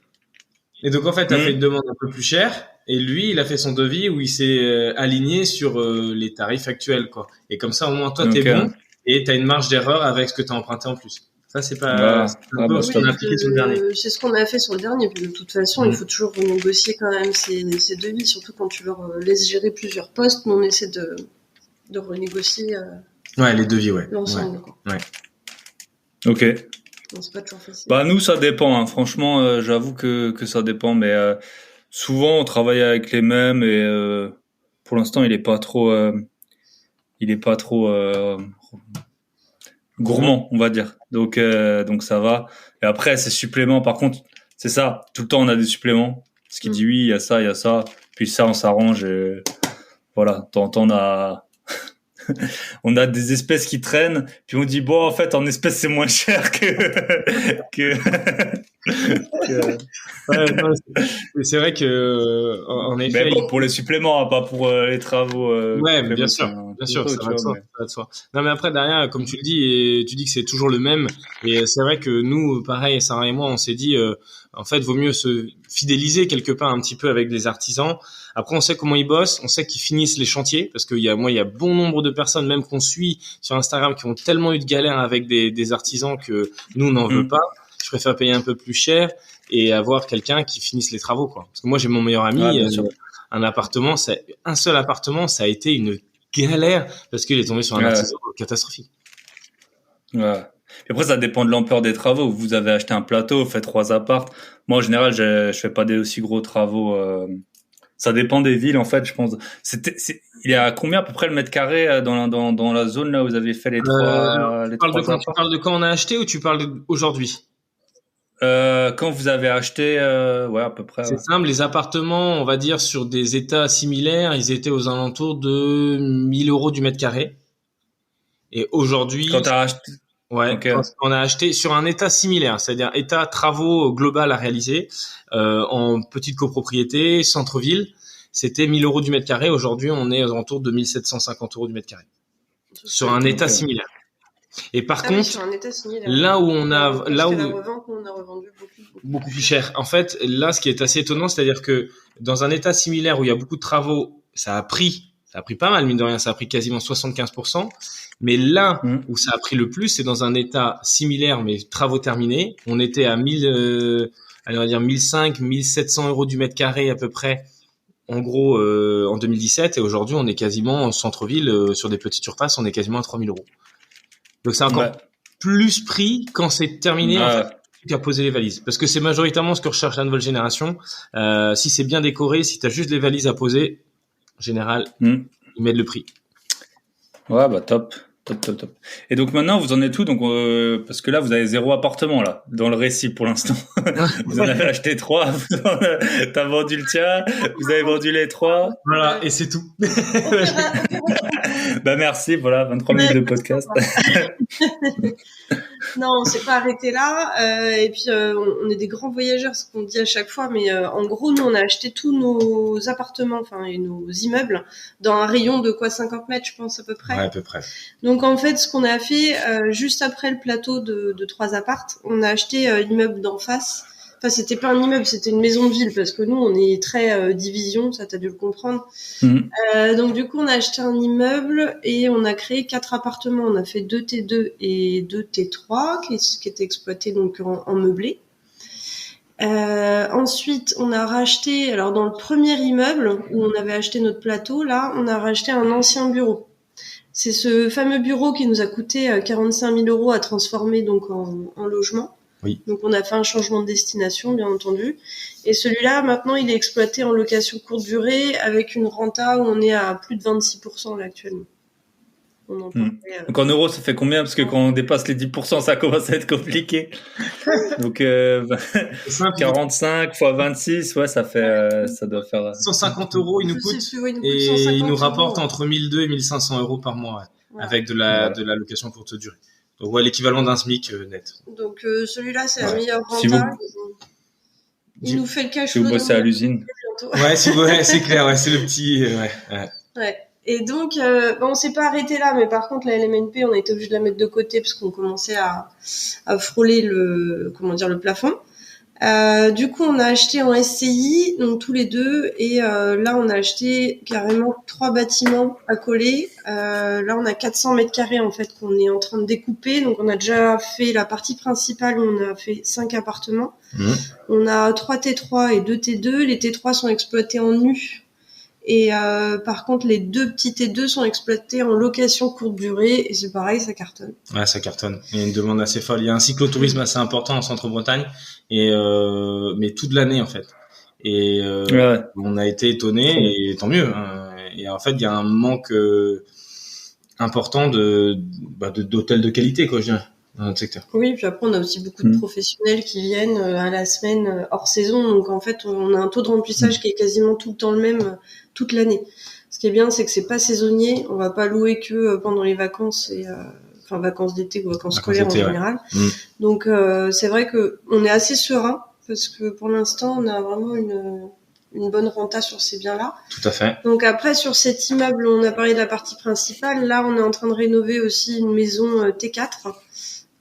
Et donc en fait, t'as fait une demande un peu plus chère et lui, il a fait son devis où il s'est aligné sur les tarifs actuels, quoi. Et comme ça, au moins toi, t'es bon et t'as une marge d'erreur avec ce que t'as emprunté en plus. Ça, c'est pas ce qu'on a appliqué sur le dernier. C'est ce qu'on a fait sur le dernier. Puis de toute façon, il faut toujours renégocier quand même ces devis, surtout quand tu leur laisses gérer plusieurs postes. Nous, on essaie de renégocier. Les devis, l'ensemble. Ouais. Ok. Non, c'est pas toujours facile. Nous, ça dépend. Hein. Franchement, j'avoue que ça dépend, mais souvent on travaille avec les mêmes et pour l'instant, il est pas trop gourmand, on va dire. Donc ça va. Et après, ces suppléments, par contre, c'est ça. Tout le temps, on a des suppléments. Ce qui dit oui, il y a ça. Puis ça, on s'arrange. Et voilà. De temps en temps, on a des espèces qui traînent. Puis on dit bon, en fait, en espèces, c'est moins cher que. C'est vrai que en effet. Mais bon, pour les suppléments, pas pour les travaux. Bien sûr, ça va de soi. Non, mais après derrière, comme tu le dis, et tu dis que c'est toujours le même. Et c'est vrai que nous, pareil, Sarah et moi, on s'est dit, en fait, vaut mieux se fidéliser quelque part un petit peu avec des artisans. Après, on sait comment ils bossent, on sait qu'ils finissent les chantiers, parce qu'il y a bon nombre de personnes, même qu'on suit sur Instagram, qui ont tellement eu de galères avec des artisans que nous, on n'en veut pas. Je préfère payer un peu plus cher et avoir quelqu'un qui finisse les travaux, quoi. Parce que moi, j'ai mon meilleur ami, un seul appartement, ça a été une galère parce qu'il est tombé sur un artisan catastrophique. Ouais. Et après, ça dépend de l'ampleur des travaux. Vous avez acheté un plateau, fait 3 apparts. Moi, en général, je fais pas des aussi gros travaux. Ça dépend des villes, en fait, je pense. Il y a combien à peu près le mètre carré dans la zone là où vous avez fait les trois tu parles de quand on a acheté ou tu parles d'aujourd'hui? Quand vous avez acheté, à peu près. C'est simple, les appartements, on va dire sur des états similaires, ils étaient aux alentours de 1 000 € du mètre carré. Et aujourd'hui, Quand t'as racheté. ouais, Ok. on a acheté sur un état similaire, c'est-à-dire état travaux global à réaliser en petite copropriété, centre-ville. C'était 1 000 euros du mètre carré. Aujourd'hui, on est aux alentours de 1 750 euros du mètre carré sur un état Ok. similaire. Et par Ah oui, contre, sur un état similaire. là où on a, Parce là que où la revente, on a revendu beaucoup plus cher. En fait, là, ce qui est assez étonnant, c'est-à-dire que dans un état similaire où il y a beaucoup de travaux, ça a pris pas mal, mine de rien, ça a pris quasiment 75%. Mais là où ça a pris le plus, c'est dans un état similaire, mais travaux terminés. On était à 1000, allez, on va dire 1500, 1700 euros du mètre carré à peu près. En gros, en 2017, et aujourd'hui, on est quasiment en centre-ville, sur des petites surfaces, on est quasiment à 3000 euros. Donc c'est encore plus pris quand c'est terminé, en fait, qu'à poser les valises. Parce que c'est majoritairement ce que recherche la nouvelle génération. Si c'est bien décoré, si t'as juste les valises à poser, en général, ils mettent le prix. Ouais, bah top. Et donc maintenant, vous en êtes où? Donc, parce que là, vous avez 0 appartement là dans le récit pour l'instant. Vous en avez acheté 3. T'as vendu le tien. Vous avez vendu les 3. Voilà, et c'est tout. Bah merci. Voilà, 23 minutes de podcast. Non, on s'est pas arrêté là. Et puis on est des grands voyageurs, ce qu'on dit à chaque fois. Mais en gros, nous, on a acheté tous nos appartements, enfin et nos immeubles, dans un rayon de 50 mètres, je pense à peu près. Ouais, à peu près. Donc en fait, ce qu'on a fait juste après le plateau de 3 appartes, on a acheté l'immeuble d'en face. Enfin, c'était pas un immeuble, c'était une maison de ville parce que nous, on est très division, ça t'as dû le comprendre. Donc du coup, on a acheté un immeuble et on a créé 4 appartements. On a fait 2 T2 et 2 T3 qui étaient exploités donc en meublé. Ensuite, on a racheté, alors dans le premier immeuble où on avait acheté notre plateau, là, on a racheté un ancien bureau. C'est ce fameux bureau qui nous a coûté 45 000 euros à transformer donc en logement. Oui. Donc on a fait un changement de destination, bien entendu. Et celui-là, maintenant, il est exploité en location courte durée avec une renta où on est à plus de 26% là actuellement. On en parlait, Donc en euros, ça fait combien? Parce que quand on dépasse les 10%, ça commence à être compliqué. Donc 45 fois 26, ouais, ça fait, ça doit faire 150 euros, il nous coûte. Et il nous rapporte entre 1200 et 1500 euros par mois, ouais, avec de la location courte durée. Donc ouais, l'équivalent d'un SMIC net. Donc celui-là, c'est la meilleure renta. Il nous fait le cash flow. Si vous bossez à l'usine. Ouais, c'est clair, ouais, c'est le petit. Ouais. Et donc, on s'est pas arrêté là, mais par contre, la LMNP, on a été obligé de la mettre de côté parce qu'on commençait à frôler le plafond. Du coup, on a acheté en SCI, donc tous les deux, et là, on a acheté carrément 3 bâtiments à coller. Là, on a 400 mètres carrés en fait qu'on est en train de découper. Donc, on a déjà fait la partie principale où on a fait 5 appartements. On a 3 T3 et 2 T2. Les T3 sont exploités en nu. Et par contre, les 2 petits T2 sont exploités en location courte durée et c'est pareil, ça cartonne. Ouais, ça cartonne. Il y a une demande assez folle. Il y a un cyclotourisme assez important en Centre-Bretagne et mais toute l'année en fait. Et on a été étonnés et tant mieux. Hein. Et en fait, il y a un manque important d'hôtels de qualité, quoi, je dirais, dans notre secteur. Oui, puis après, on a aussi beaucoup de professionnels qui viennent à la semaine hors saison. Donc en fait, on a un taux de remplissage qui est quasiment tout le temps le même toute l'année. Ce qui est bien, c'est que c'est pas saisonnier. On va pas louer que pendant les vacances et vacances d'été ou vacances scolaires en général. Ouais. Donc c'est vrai que on est assez serein parce que pour l'instant, on a vraiment une bonne renta sur ces biens-là. Tout à fait. Donc après, sur cet immeuble, on a parlé de la partie principale. Là, on est en train de rénover aussi une maison T4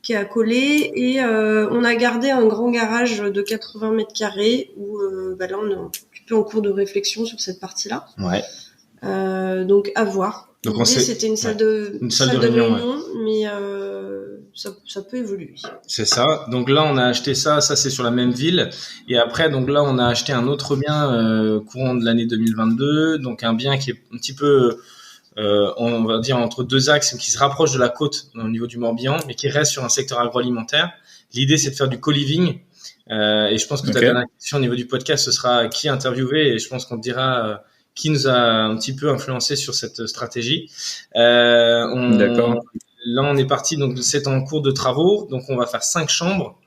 qui est à coller et on a gardé un grand garage de 80 mètres carrés où là, on est un petit peu en cours de réflexion sur cette partie-là. Ouais. Donc à voir. Donc l'idée, c'était une salle de réunion, mais ça peut évoluer. C'est ça. Donc là, on a acheté ça c'est sur la même ville. Et après, donc là, on a acheté un autre bien courant de l'année 2022. Donc un bien qui est un petit peu, on va dire, entre 2 axes, qui se rapproche de la côte au niveau du Morbihan, mais qui reste sur un secteur agroalimentaire. L'idée, c'est de faire du co-living. Et je pense que ta dernière question au niveau du podcast, ce sera qui interviewer. Et je pense qu'on te dira qui nous a un petit peu influencé sur cette stratégie. D'accord. Là, on est parti, donc c'est en cours de travaux. Donc, on va faire 5 chambres.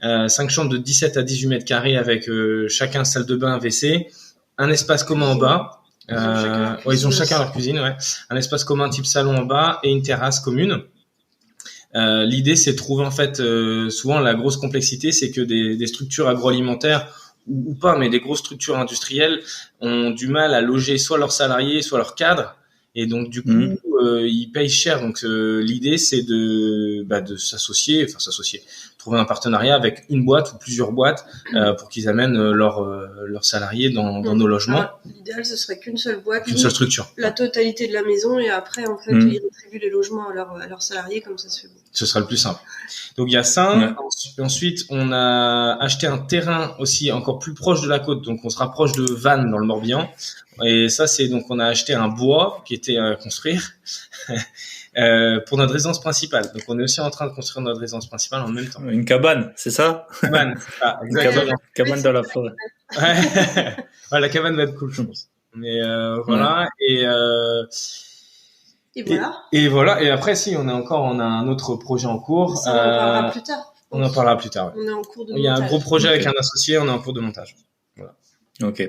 5 chambres de 17 à 18 mètres carrés avec chacun salle de bain, WC, un espace commun en bas Ils ont chacun leur cuisine, ouais. Un espace commun type salon en bas et une terrasse commune. L'idée, c'est de trouver en fait, souvent la grosse complexité, c'est que des structures agroalimentaires ou pas, mais des grosses structures industrielles ont du mal à loger soit leurs salariés, soit leurs cadres, et donc du coup, ils payent cher. Donc l'idée, c'est de s'associer, trouver un partenariat avec une boîte ou plusieurs boîtes pour qu'ils amènent leurs salariés dans nos logements. L'idéal, ce serait qu'une seule boîte, une seule structure. La totalité de la maison, et après, en fait, ils rétribuent les logements à leurs salariés, comme ça se fait bon. Ce sera le plus simple. Donc il y a ça. Ouais. Ensuite, on a acheté un terrain aussi encore plus proche de la côte. Donc on se rapproche de Vannes dans le Morbihan. Et ça, c'est donc on a acheté un bois qui était à construire pour notre résidence principale. Donc on est aussi en train de construire notre résidence principale en même temps. Une cabane, c'est ça? Cabane, c'est ça. Exactement. Cabane dans la forêt. Ouais, la cabane va être cool, je pense. Mais voilà. Et voilà. Et voilà. Et après, si on a un autre projet en cours. Ça, on en parlera plus tard. On en parlera plus tard. Ouais. On est en cours de montage. Il y a un gros projet avec un associé. On est en cours de montage. Voilà. Ok.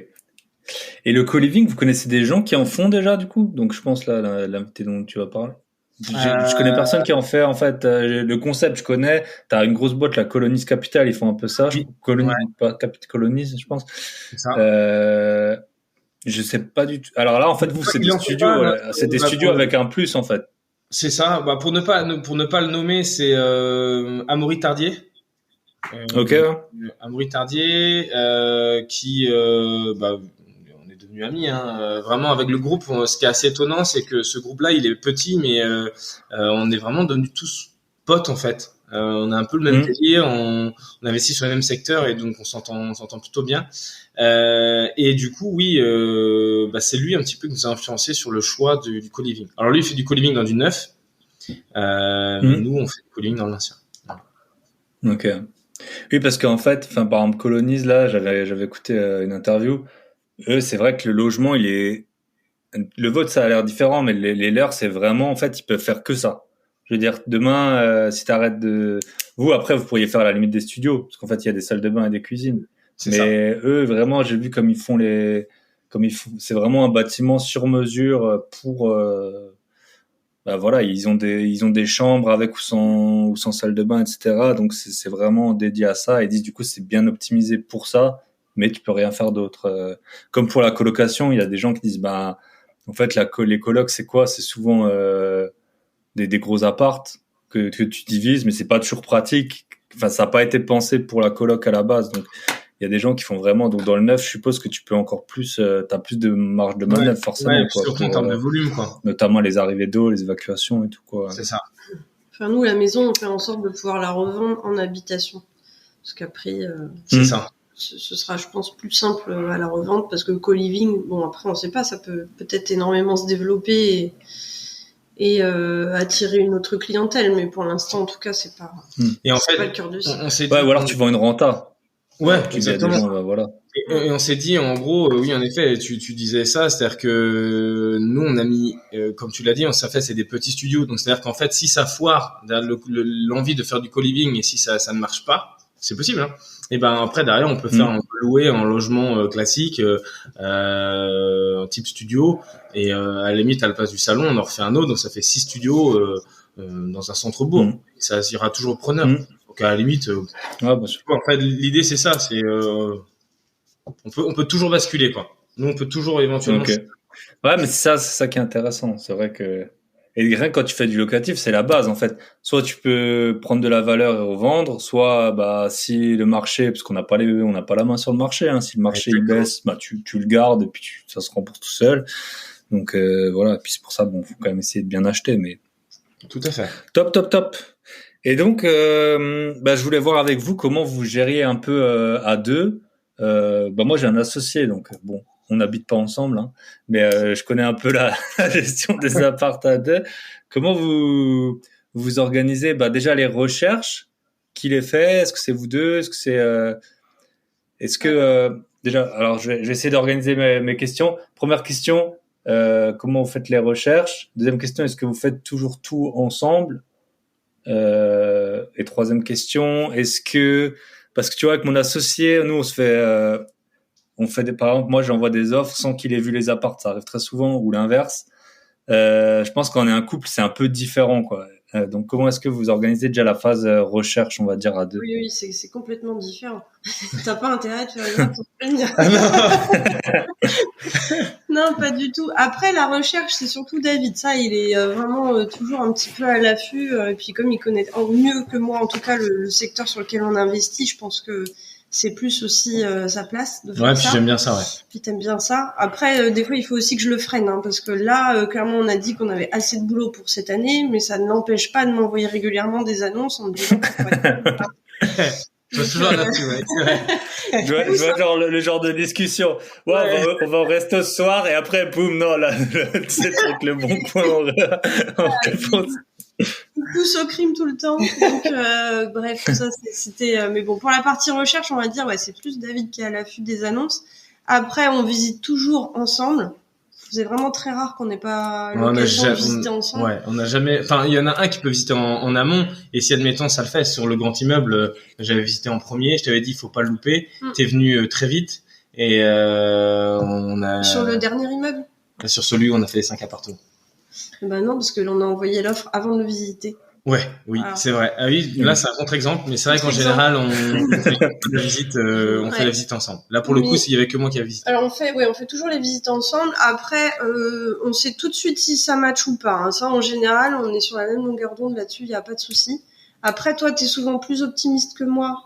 Et le co-living, vous connaissez des gens qui en font déjà du coup? Donc je pense là, l'invité dont tu vas parler. Je connais personne qui en fait. En fait, le concept, je connais. T'as une grosse boîte, la Colonies Capital, ils font un peu ça. Oui. Pas Colonies, je pense. C'est ça. Je sais pas du tout. Alors là, en fait, vous, c'est des studios, c'est des studios avec un plus, en fait. C'est ça. Bah, pour ne pas le nommer, c'est Amaury Tardier. Ok. Amaury Tardier, qui, on est devenus amis. Vraiment, avec le groupe, ce qui est assez étonnant, c'est que ce groupe-là, il est petit, mais on est vraiment devenus tous potes, en fait. On a un peu le même délire, on investit sur le même secteur et donc on s'entend plutôt bien. Et du coup, oui, c'est lui un petit peu qui nous a influencé sur le choix du co-living. Alors lui, il fait du co-living dans du neuf, mais nous, on fait du co-living dans l'ancien. Voilà. Ok. Oui, parce qu'en fait, par exemple, Colonies, là, j'avais écouté une interview. Eux, c'est vrai que le logement, le vôtre, ça a l'air différent, mais les leurs, c'est vraiment, en fait, ils peuvent faire que ça. Je veux dire, demain, si t'arrêtes vous, après, vous pourriez faire à la limite des studios, parce qu'en fait, il y a des salles de bain et des cuisines. Mais ça. Eux, vraiment, j'ai vu comme ils font c'est vraiment un bâtiment sur mesure pour, voilà, ils ont des chambres avec ou sans salle de bain, etc. Donc, c'est vraiment dédié à ça. Ils disent, du coup, c'est bien optimisé pour ça, mais tu peux rien faire d'autre. Comme pour la colocation, il y a des gens qui disent, en fait, les colocs, c'est quoi? C'est souvent, des gros appartes que tu divises, mais c'est pas toujours pratique. Enfin, ça n'a pas été pensé pour la coloc à la base. Donc, il y a des gens qui font vraiment. Donc, dans le neuf, je suppose que tu peux encore plus. T'as plus de marge de manœuvre forcément. Ouais, surtout en termes de volume, quoi. Notamment les arrivées d'eau, les évacuations et tout, quoi. C'est ça. Enfin, nous, la maison, on fait en sorte de pouvoir la revendre en habitation, parce qu'après, c'est ça. Ce sera, je pense, plus simple à la revente, parce que le co-living, bon, après, on sait pas, ça peut peut-être énormément se développer et attirer une autre clientèle, mais pour l'instant, en tout cas, c'est pas le cœur de cible. Ouais, ou alors tu vends une renta. Ouais, exactement. Gens, voilà. Et on s'est dit, en gros, oui, en effet, tu disais ça, c'est-à-dire que nous, on a mis, comme tu l'as dit, c'est des petits studios, donc c'est-à-dire qu'en fait, si ça foire, l'envie de faire du co-living, et si ça ne marche pas, c'est possible, hein. Et après, derrière, on peut louer en logement classique, type studio, et à la limite, à la place du salon, on en refait un autre, donc ça fait 6 studios dans un centre-bourg. Et ça ira toujours preneur. Donc à la limite, en fait, l'idée c'est ça, c'est on peut toujours basculer, quoi. Nous, on peut toujours éventuellement. Okay. Ouais, mais c'est ça qui est intéressant. C'est vrai que et rien quand tu fais du locatif, c'est la base en fait. Soit tu peux prendre de la valeur et revendre, soit si le marché, parce qu'on n'a pas la main sur le marché, hein, si le marché il baisse, tu le gardes et puis ça se rembourse tout seul. Donc voilà. Et puis c'est pour ça, faut quand même essayer de bien acheter, mais. Tout à fait. Top. Et donc, je voulais voir avec vous comment vous gériez un peu à deux. Moi, j'ai un associé, donc on n'habite pas ensemble, hein, mais je connais un peu la gestion des apparts à deux. Comment vous organisez déjà les recherches? Qui les fait? Est-ce que c'est vous deux? Est-ce que déjà, alors je vais essayer d'organiser mes questions. Première question, comment vous faites les recherches? Deuxième question, est-ce que vous faites toujours tout ensemble? Et troisième question, parce que tu vois, avec mon associé, nous on fait par exemple, moi j'envoie des offres sans qu'il ait vu les apparts, ça arrive très souvent, ou l'inverse. Je pense qu'on est un couple, c'est un peu différent, quoi. Donc comment est-ce que vous organisez déjà la phase recherche, on va dire à deux? Oui, c'est complètement différent. T'as pas intérêt de faire une offre pour te plaindre. Non, pas du tout. Après, la recherche, c'est surtout David. Ça, il est vraiment toujours un petit peu à l'affût. Et puis, comme il connaît mieux que moi, en tout cas, le secteur sur lequel on investit, je pense que c'est plus aussi sa place de faire Ouais, ça. puis j'aime bien ça, ouais. Puis t'aimes bien ça. Après, des fois, il faut aussi que je le freine, hein, parce que là, clairement, on a dit qu'on avait assez de boulot pour cette année, mais ça ne l'empêche pas de m'envoyer régulièrement des annonces en me disant Je suis toujours là-dessus, ouais, c'est vrai. Je vois genre le genre de discussion. Ouais, on va au resto ce soir et après, boum, non, là, c'est avec le bon coin, on réponse. Il pousse au crime tout le temps. Donc, bref, ça, c'était... mais bon, pour la partie recherche, on va dire, ouais, c'est plus David qui est à l'affût des annonces. Après, on visite toujours ensemble. C'est vraiment très rare qu'on n'ait pas l'occasion de visiter ensemble. Ouais, on n'a jamais... Enfin, il y en a un qui peut visiter en amont. Et si, admettons, ça le fait, sur le grand immeuble, j'avais visité en premier. Je t'avais dit, il faut pas le louper. T'es venu très vite. Et on a... Sur le dernier immeuble? Sur celui où on a fait les 5 appartements. Ben non, parce que l'on a envoyé l'offre avant de le visiter. Ouais, oui, alors, c'est vrai. Ah oui, là c'est un contre-exemple, mais c'est vrai qu'en général on fait la visite, fait la visite ensemble. Là pour le coup, s'il y avait que moi qui a visité. Alors on fait toujours les visites ensemble. Après, on sait tout de suite si ça match ou pas. Hein. Ça, en général, on est sur la même longueur d'onde là-dessus, il y a pas de souci. Après, toi, t'es souvent plus optimiste que moi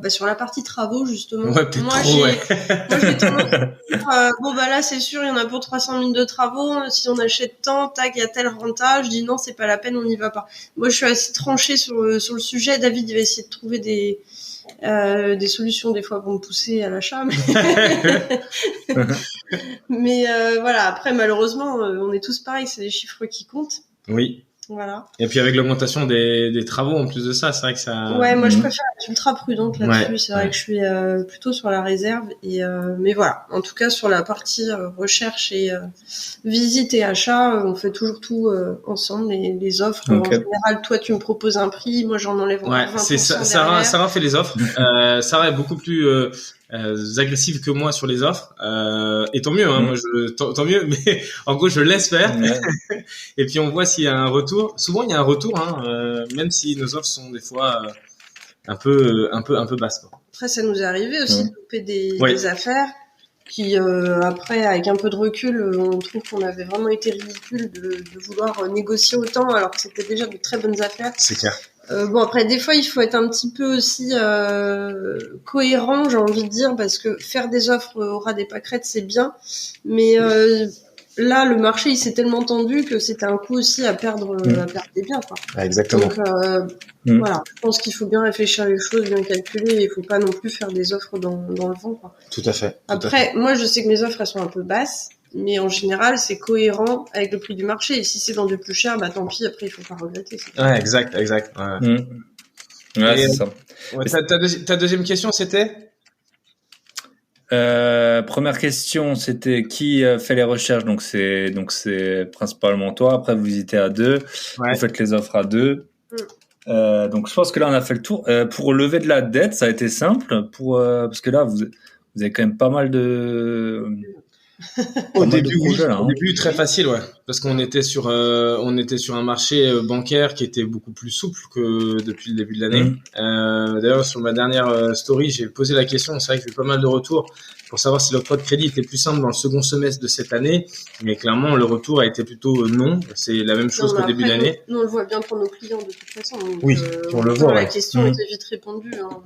sur la partie travaux, justement. Ouais, peut-être trop, ouais. Moi, j'ai tendance à dire, bon, bah là, c'est sûr, il y en a pour 300 000 de travaux. Si on achète tant, tac, il y a tel renta. Je dis non, c'est pas la peine, on n'y va pas. Moi, je suis assez tranchée sur le sujet. David, il va essayer de trouver des solutions, des fois, pour me pousser à l'achat. Mais voilà, après, malheureusement, on est tous pareils, c'est les chiffres qui comptent. Oui. Voilà. Et puis avec l'augmentation des travaux en plus de ça, c'est vrai que ça. Ouais, moi je préfère être ultra prudente là-dessus. C'est vrai que je suis plutôt sur la réserve. Mais voilà, en tout cas sur la partie recherche et visite et achat, on fait toujours tout ensemble. Les offres, en général, toi tu me proposes un prix, moi j'en enlève 20%. Ouais, c'est ça. Sarah fait les offres. Sarah est beaucoup plus agressive que moi sur les offres. Et tant mieux, hein, moi tant mieux. Mais en gros, je laisse faire. Ouais. Et puis on voit s'il y a un retour. Souvent il y a un retour, hein, même si nos offres sont des fois un peu basses, quoi. Après, ça nous est arrivé aussi de louper des affaires qui, après, avec un peu de recul, on trouve qu'on avait vraiment été ridicule de vouloir négocier autant alors que c'était déjà de très bonnes affaires. C'est clair. Bon, après, des fois, il faut être un petit peu aussi cohérent, j'ai envie de dire, parce que faire des offres au ras des pâquerettes, c'est bien, mais là, le marché, il s'est tellement tendu que c'était un coup aussi à perdre des biens, quoi. Ah, exactement. Donc, voilà, je pense qu'il faut bien réfléchir les choses, bien calculer, et il faut pas non plus faire des offres dans le vent, quoi. Tout à fait. Après, moi, je sais que mes offres, elles sont un peu basses, mais en général, c'est cohérent avec le prix du marché. Et si c'est vendu plus cher, bah tant pis, après, il faut pas regretter. Ouais, exact. Ouais, c'est ça. Ouais, ta deuxième question, c'était première question, c'était qui fait les recherches. Donc c'est principalement toi. Après, vous visitez à deux. Vous faites les offres à deux. Donc je pense que là, on a fait le tour. Pour lever de la dette, ça a été simple. Parce que là, vous avez quand même pas mal de... Au début, très facile, ouais, parce qu'on était sur un marché bancaire qui était beaucoup plus souple que depuis le début de l'année. D'ailleurs, sur ma dernière story, j'ai posé la question. C'est vrai que j'ai eu pas mal de retours pour savoir si l'octroi de crédit était plus simple dans le second semestre de cette année, mais clairement, le retour a été plutôt non. C'est la même chose qu'au début d'année. Nous, on le voit bien pour nos clients de toute façon. Donc, oui, on le voit. La question était vite répondue. Hein.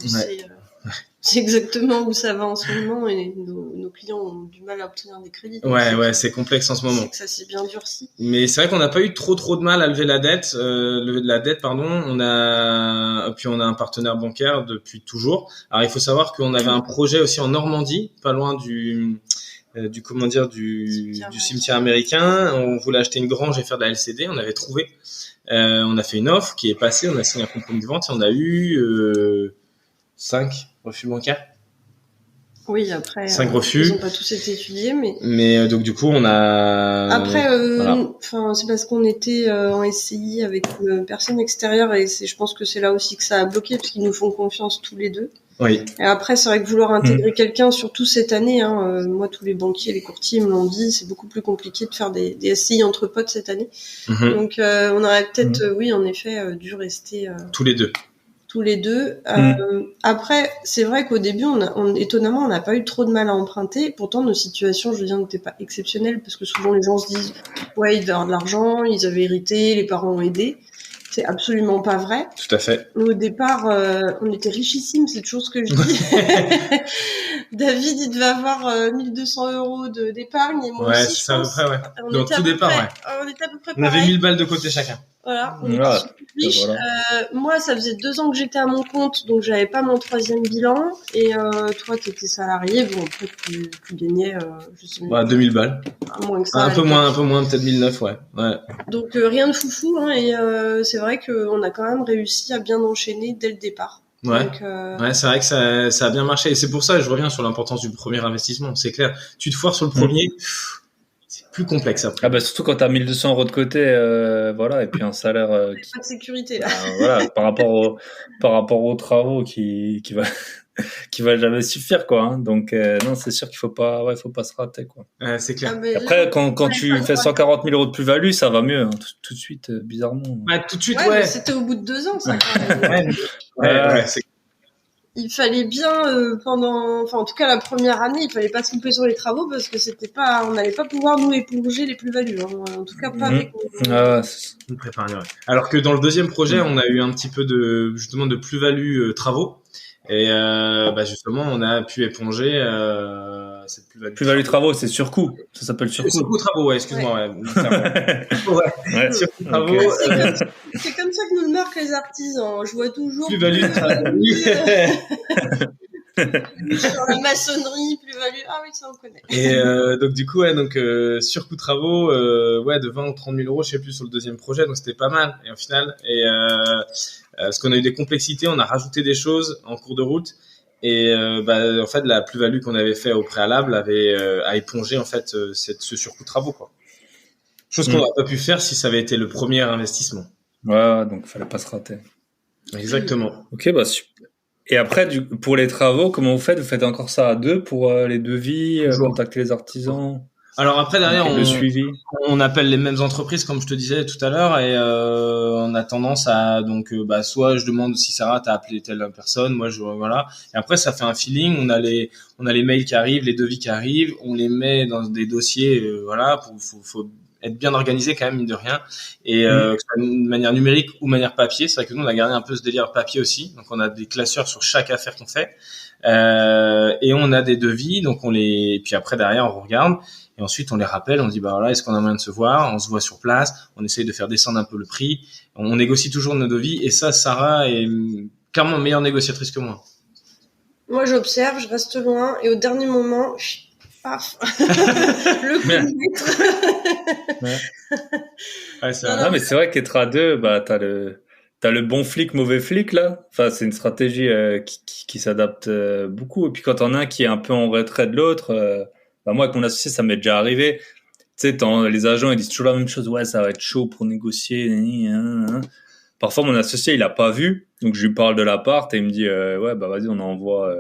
C'est exactement où ça va en ce moment et nos clients ont du mal à obtenir des crédits. Ouais, c'est complexe en ce moment. C'est que ça s'est bien durci. Mais c'est vrai qu'on n'a pas eu trop de mal à lever la dette. On a un partenaire bancaire depuis toujours. Alors il faut savoir qu'on avait un projet aussi en Normandie, pas loin du cimetière américain. On voulait acheter une grange et faire de la LCD. On avait trouvé. On a fait une offre qui est passée. On a signé un compromis de vente et on a eu 5 refus bancaires. Oui, après, 5 refus. Ils n'ont pas tous été étudiés, mais donc du coup, on a. Après, c'est parce qu'on était en SCI avec une personne extérieure et je pense que c'est là aussi que ça a bloqué parce qu'ils nous font confiance tous les deux. Oui. Et après, c'est vrai que vouloir intégrer quelqu'un, surtout cette année, moi, tous les banquiers, les courtiers me l'ont dit, c'est beaucoup plus compliqué de faire des SCI entre potes cette année. Donc, on aurait peut-être, oui, en effet, dû rester tous les deux. Après, c'est vrai qu'au début, étonnamment, on n'a pas eu trop de mal à emprunter. Pourtant, nos situations, je veux dire, n'étaient pas exceptionnelles parce que souvent les gens se disent, ouais, ils devaient avoir de l'argent, ils avaient hérité, les parents ont aidé. C'est absolument pas vrai. Tout à fait. Nous, au départ, on était richissimes, c'est une chose que je dis. David, il devait avoir 1200 € d'épargne et moi aussi, c'est à peu près, ouais. On Donc, tout départ, on était à peu près on avait 1000 balles de côté chacun. Voilà, on était super riches. Moi, ça faisait 2 ans que j'étais à mon compte, donc j'avais pas mon 3e bilan. Et toi, t'étais salarié, bon, après, tu gagnais, je sais pas. 2000 balles. Moins que ça. Un peu moins, peut-être 1009, ouais. Donc, rien de foufou, et c'est vrai qu'on a quand même réussi à bien enchaîner dès le départ. Ouais. Donc, ouais, c'est vrai que ça a bien marché. Et c'est pour ça que je reviens sur l'importance du premier investissement. C'est clair. Tu te foires sur le premier, c'est plus complexe après. Ah bah surtout quand t'as 1200 € de côté, voilà, et puis un salaire pas de sécurité là. Voilà, par rapport aux travaux qui va jamais suffire quoi. Hein. Donc non, c'est sûr qu'il faut pas se rater quoi. C'est clair. Après quand tu fais 140 000 € de plus-value, ça va mieux hein, tout de suite bizarrement. Tout de suite ouais. C'était au bout de 2 ans ça. C'est il fallait bien en tout cas la première année, il fallait pas se louper sur les travaux parce que on n'allait pas pouvoir nous éponger les plus-values. En tout cas pas avec nous préparer. Ouais. Alors que dans le deuxième projet, on a eu un petit peu de plus-value travaux et justement on a pu éponger cette plus-value. Plus-value travaux, c'est surcoût. Ça s'appelle surcoût. Surcoût travaux, ouais, excuse-moi. Surcoût travaux. Okay. C'est comme ça que nous le marquent les artisans. Je vois toujours plus-value travaux. Sur la maçonnerie, plus-value. Ah oui, ça on connaît. Et donc du coup, surcoût travaux, de 20 ou 30 000 €, je sais plus, sur le deuxième projet, donc c'était pas mal. Et au final, parce qu'on a eu des complexités, on a rajouté des choses en cours de route. Et en fait, la plus-value qu'on avait fait au préalable a épongé en fait ce surcoût de travaux, quoi. Chose qu'on n'aurait pas pu faire si ça avait été le premier investissement. Ouais, donc il fallait pas se rater. Exactement. Ok, bah super. Et après, pour les travaux, comment vous faites ? Vous faites encore ça à deux pour les devis, contacter les artisans ? Alors après, derrière, le suivi. On appelle les mêmes entreprises, comme je te disais tout à l'heure, et on a tendance à soit je demande si Sarah t'as appelé telle personne, moi voilà. Et après, ça fait un feeling. On a les mails qui arrivent, les devis qui arrivent, on les met dans des dossiers, faut être bien organisé quand même, mine de rien, et que ce soit de manière numérique ou manière papier. C'est vrai que nous on a gardé un peu ce délire papier aussi, donc on a des classeurs sur chaque affaire qu'on fait, et on a des devis, donc puis après derrière on regarde. Et ensuite, on les rappelle, on dit, voilà, est-ce qu'on a moyen de se voir? On se voit sur place, on essaye de faire descendre un peu le prix. On négocie toujours nos devis. Et ça, Sarah est clairement meilleure négociatrice que moi. Moi, j'observe, je reste loin. Et au dernier moment, paf, le coup de vitre. Non, mais c'est vrai qu'être à deux, t'as le bon flic, mauvais flic, là. Enfin, c'est une stratégie qui s'adapte beaucoup. Et puis, quand t'en as un qui est un peu en retrait de l'autre... moi, avec mon associé, ça m'est déjà arrivé. Tu sais, les agents, ils disent toujours la même chose. Ouais, ça va être chaud pour négocier. Parfois, mon associé, il a pas vu. Donc, je lui parle de l'appart et il me dit, vas-y, on envoie.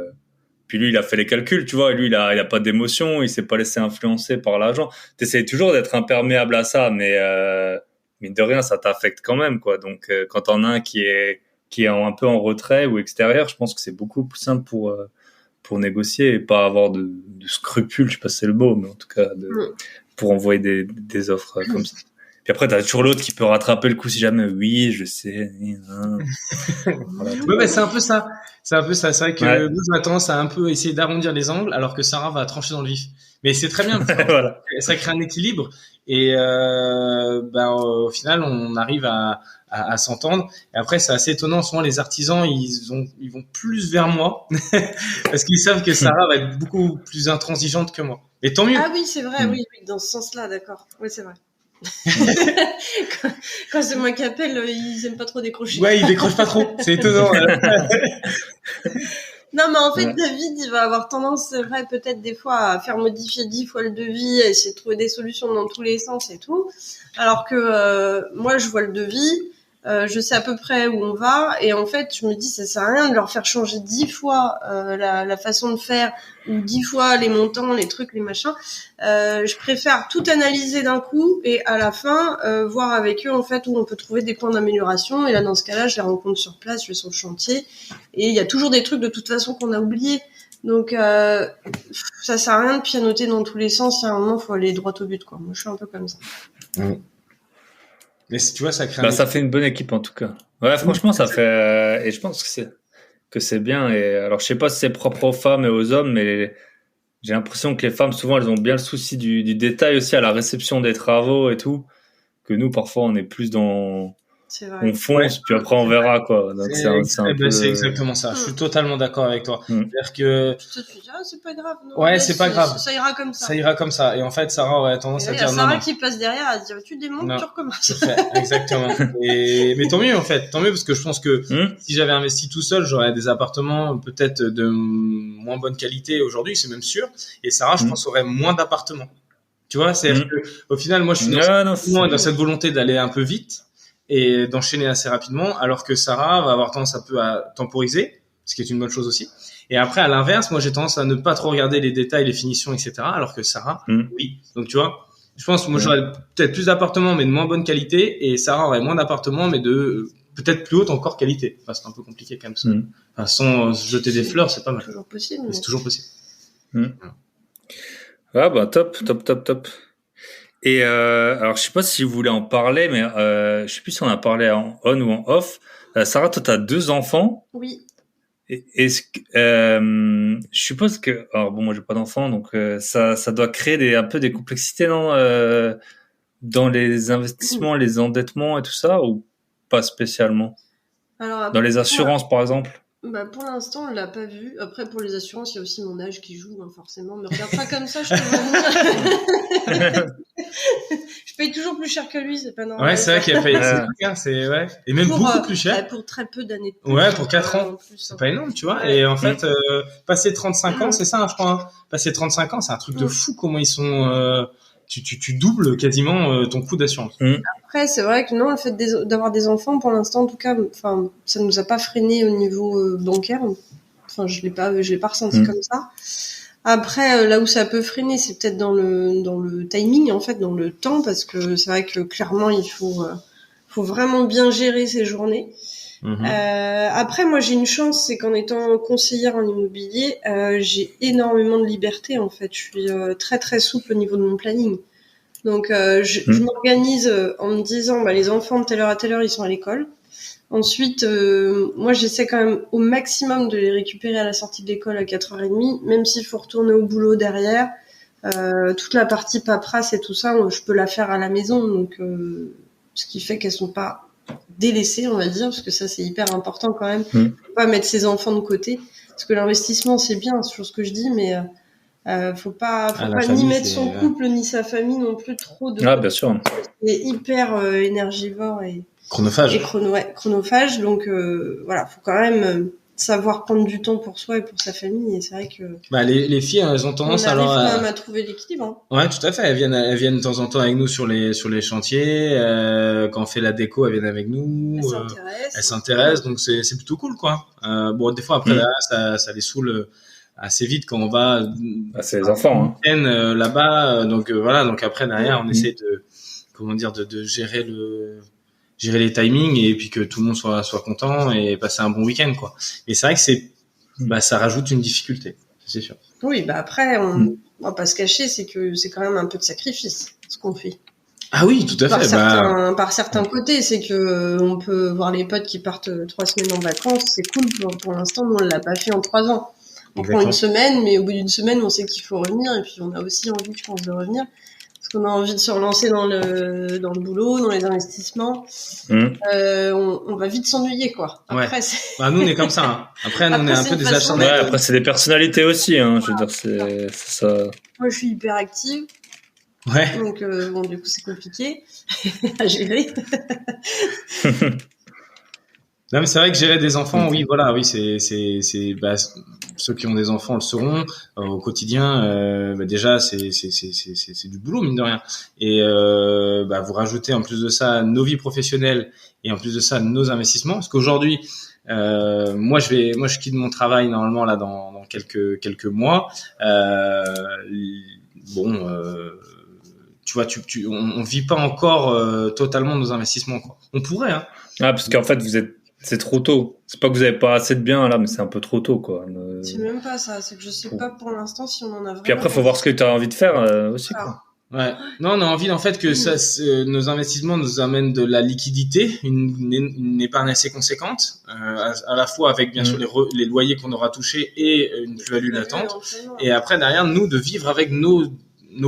Puis lui, il a fait les calculs, tu vois. Lui, il a pas d'émotion. Il s'est pas laissé influencer par l'agent. T'essayes toujours d'être imperméable à ça, mais mine de rien, ça t'affecte quand même, quoi. Donc, quand t'en as un qui est un peu en retrait ou extérieur, je pense que c'est beaucoup plus simple pour négocier et pas avoir de scrupules, je sais pas si c'est le mot, mais en tout cas pour envoyer des offres comme ça. Puis après, t'as toujours l'autre qui peut rattraper le coup si jamais. Oui, je sais. Voilà. Ouais, c'est un peu ça. C'est vrai que nous, on a tendance à un peu essayer d'arrondir les angles, alors que Sarah va trancher dans le vif. Mais c'est très bien. Voilà. Ça crée un équilibre. Et au final, on arrive à s'entendre. Et après, c'est assez étonnant. Souvent, les artisans, ils vont plus vers moi parce qu'ils savent que Sarah va être beaucoup plus intransigeante que moi. Et tant mieux. Ah oui, c'est vrai. Oui, dans ce sens-là, d'accord. Oui, c'est vrai. Quand c'est moi qui appelle, ils aiment pas trop décrocher. Ouais, ils décrochent pas trop. C'est étonnant. Non, mais en fait, David, il va avoir tendance, c'est vrai, peut-être des fois à faire modifier 10 fois le devis, à essayer de trouver des solutions dans tous les sens et tout. Alors que moi, je vois le devis, je sais à peu près où on va, et en fait, je me dis, ça sert à rien de leur faire changer 10 fois la façon de faire, ou 10 fois les montants, les trucs, les machins. Je préfère tout analyser d'un coup, et à la fin, voir avec eux, en fait, où on peut trouver des points d'amélioration, et là, dans ce cas-là, je les rencontre sur place, je vais sur le chantier, et il y a toujours des trucs, de toute façon, qu'on a oubliés. Donc, ça sert à rien de pianoter dans tous les sens. À un moment, faut aller droit au but, quoi. Moi, je suis un peu comme ça. Mais tu vois, ça crée ça fait une bonne équipe en tout cas. Ouais, franchement, ça fait. Et je pense que c'est bien. Et alors, je sais pas si c'est propre aux femmes et aux hommes, mais j'ai l'impression que les femmes, souvent, elles ont bien le souci du détail aussi à la réception des travaux et tout. Que nous, parfois, on est plus dans. C'est vrai. On fonce, puis après, on verra, quoi. Donc, c'est un peu... c'est exactement ça. Je suis totalement d'accord avec toi. C'est-à-dire que. Tu te dis, c'est pas grave. Non, ouais, c'est pas grave. Ça ira comme ça. Ça ira comme ça. Et en fait, Sarah aurait tendance à dire non. Il y a Sarah qui passe derrière à dire, tu démontes, tu recommences. Exactement. Mais tant mieux, en fait. Tant mieux, parce que je pense que si j'avais investi tout seul, j'aurais des appartements peut-être de moins bonne qualité aujourd'hui, c'est même sûr. Et Sarah, je pense, aurait moins d'appartements. Tu vois, c'est-à-dire que, au final, moi, je suis dans cette volonté d'aller un peu vite et d'enchaîner assez rapidement, alors que Sarah va avoir tendance un peu à temporiser, ce qui est une bonne chose aussi. Et après, à l'inverse, moi, j'ai tendance à ne pas trop regarder les détails, les finitions, etc., alors que Sarah, oui. Donc, tu vois, je pense, moi, j'aurais peut-être plus d'appartements, mais de moins bonne qualité, et Sarah aurait moins d'appartements, mais de peut-être plus haute encore qualité. Enfin, c'est un peu compliqué quand même, ça. Enfin, sans jeter des fleurs, c'est pas mal. C'est toujours possible. C'est toujours possible. Ah, bah, top. Et alors, je sais pas si vous voulez en parler, mais je sais plus si on a parlé en on ou en off. Sarah, toi, t'as 2 enfants. Oui. Est-ce que je suppose que, alors bon, moi j'ai pas d'enfants, donc ça doit créer un peu des complexités, non, dans les investissements, les endettements et tout ça, ou pas spécialement? Alors, dans les assurances, par exemple. Bah, pour l'instant, on l'a pas vu. Après, pour les assurances, il y a aussi mon âge qui joue, forcément. Me regarde pas comme ça, je te vois. Je paye toujours plus cher que lui, c'est pas normal. Ouais, c'est vrai qu'il a payé. C'est ouais. Et même beaucoup plus cher. Pour très peu d'années de plus. Ouais, pour 4 ans. C'est pas énorme, tu vois. Ouais. Et en fait, passer 35 ans, c'est ça, je crois. Hein. Passer 35 ans, c'est un truc de fou comment ils sont. Tu doubles quasiment ton coût d'assurance. Après, c'est vrai que non, le fait d'avoir des enfants, pour l'instant, en tout cas, enfin, ça nous a pas freiné au niveau bancaire. Enfin, je l'ai pas ressenti comme ça. Après, là où ça peut freiner, c'est peut-être dans le timing, en fait, dans le temps, parce que c'est vrai que clairement, il faut vraiment bien gérer ses journées. Après, moi, j'ai une chance, c'est qu'en étant conseillère en immobilier, j'ai énormément de liberté, en fait. Je suis très, très souple au niveau de mon planning. Donc, je m'organise en me disant, les enfants de telle heure à telle heure, ils sont à l'école. Ensuite, moi, j'essaie quand même au maximum de les récupérer à la sortie de l'école à 4h30, même s'il faut retourner au boulot derrière. Toute la partie paperasse et tout ça, je peux la faire à la maison. Donc, ce qui fait qu'elles sont pas délaissées, on va dire, parce que ça, c'est hyper important quand même. Faut pas mettre ses enfants de côté. Parce que l'investissement, c'est bien, c'est sur ce que je dis, mais faut pas ni mettre son couple ni sa famille non plus trop de. Ah, bien sûr. C'est hyper énergivore et chronophage. Et chronophage. Donc voilà, faut quand même savoir prendre du temps pour soi et pour sa famille. Et c'est vrai que les filles, elles ont tendance on arrive quand même à trouver l'équilibre. Hein. Ouais, tout à fait. Elles viennent de temps en temps avec nous sur les chantiers. Quand on fait la déco, elles viennent avec nous. Elles s'intéressent. Donc c'est plutôt cool, quoi. Bon, des fois après ça les saoule assez vite quand on va. C'est les enfants. Là-bas. Donc voilà. Donc après derrière, on essaie de gérer les timings et puis que tout le monde soit content et passer un bon week-end, quoi. Et c'est vrai que ça rajoute une difficulté, c'est sûr. Oui, après on va pas se cacher, c'est que c'est quand même un peu de sacrifice ce qu'on fait. Ah oui, tout à fait. Par certains côtés, c'est que on peut voir les potes qui partent 3 semaines en vacances, c'est cool. Pour l'instant, nous on l'a pas fait en 3 ans. On prend une semaine, mais au bout d'une semaine, on sait qu'il faut revenir et puis on a aussi envie, je pense, de revenir. Parce qu'on a envie de se relancer dans le boulot, dans les investissements. On va vite s'ennuyer, quoi. Après, nous, on est comme ça. Hein. Après, nous, on est un peu des acharnés. Ouais, après, c'est des personnalités aussi. Hein. Je veux dire, c'est ça. Moi, je suis hyper active. Ouais. Donc, du coup, c'est compliqué à gérer. Non, mais c'est vrai que gérer des enfants, oui, voilà, oui, bah, ceux qui ont des enfants le sauront au quotidien. Bah, déjà, c'est du boulot mine de rien. Et bah, vous rajoutez en plus de ça nos vies professionnelles et en plus de ça nos investissements. Parce qu'aujourd'hui, moi, je quitte mon travail normalement là dans quelques mois. Bon. Tu vois, on vit pas encore totalement nos investissements, quoi. On pourrait, hein. Ah, parce qu'en fait, c'est trop tôt. C'est pas que vous avez pas assez de biens là, mais c'est un peu trop tôt, quoi. C'est même pas ça, c'est que je sais pas pour l'instant si on en a vraiment. Puis après, faut voir ce que tu as envie de faire aussi, quoi. Ouais. Non, on a envie en fait que nos investissements nous amènent de la liquidité, une épargne assez conséquente, à la fois avec bien sûr les loyers qu'on aura touchés et une plus-value latente. Et après derrière nous de vivre avec nos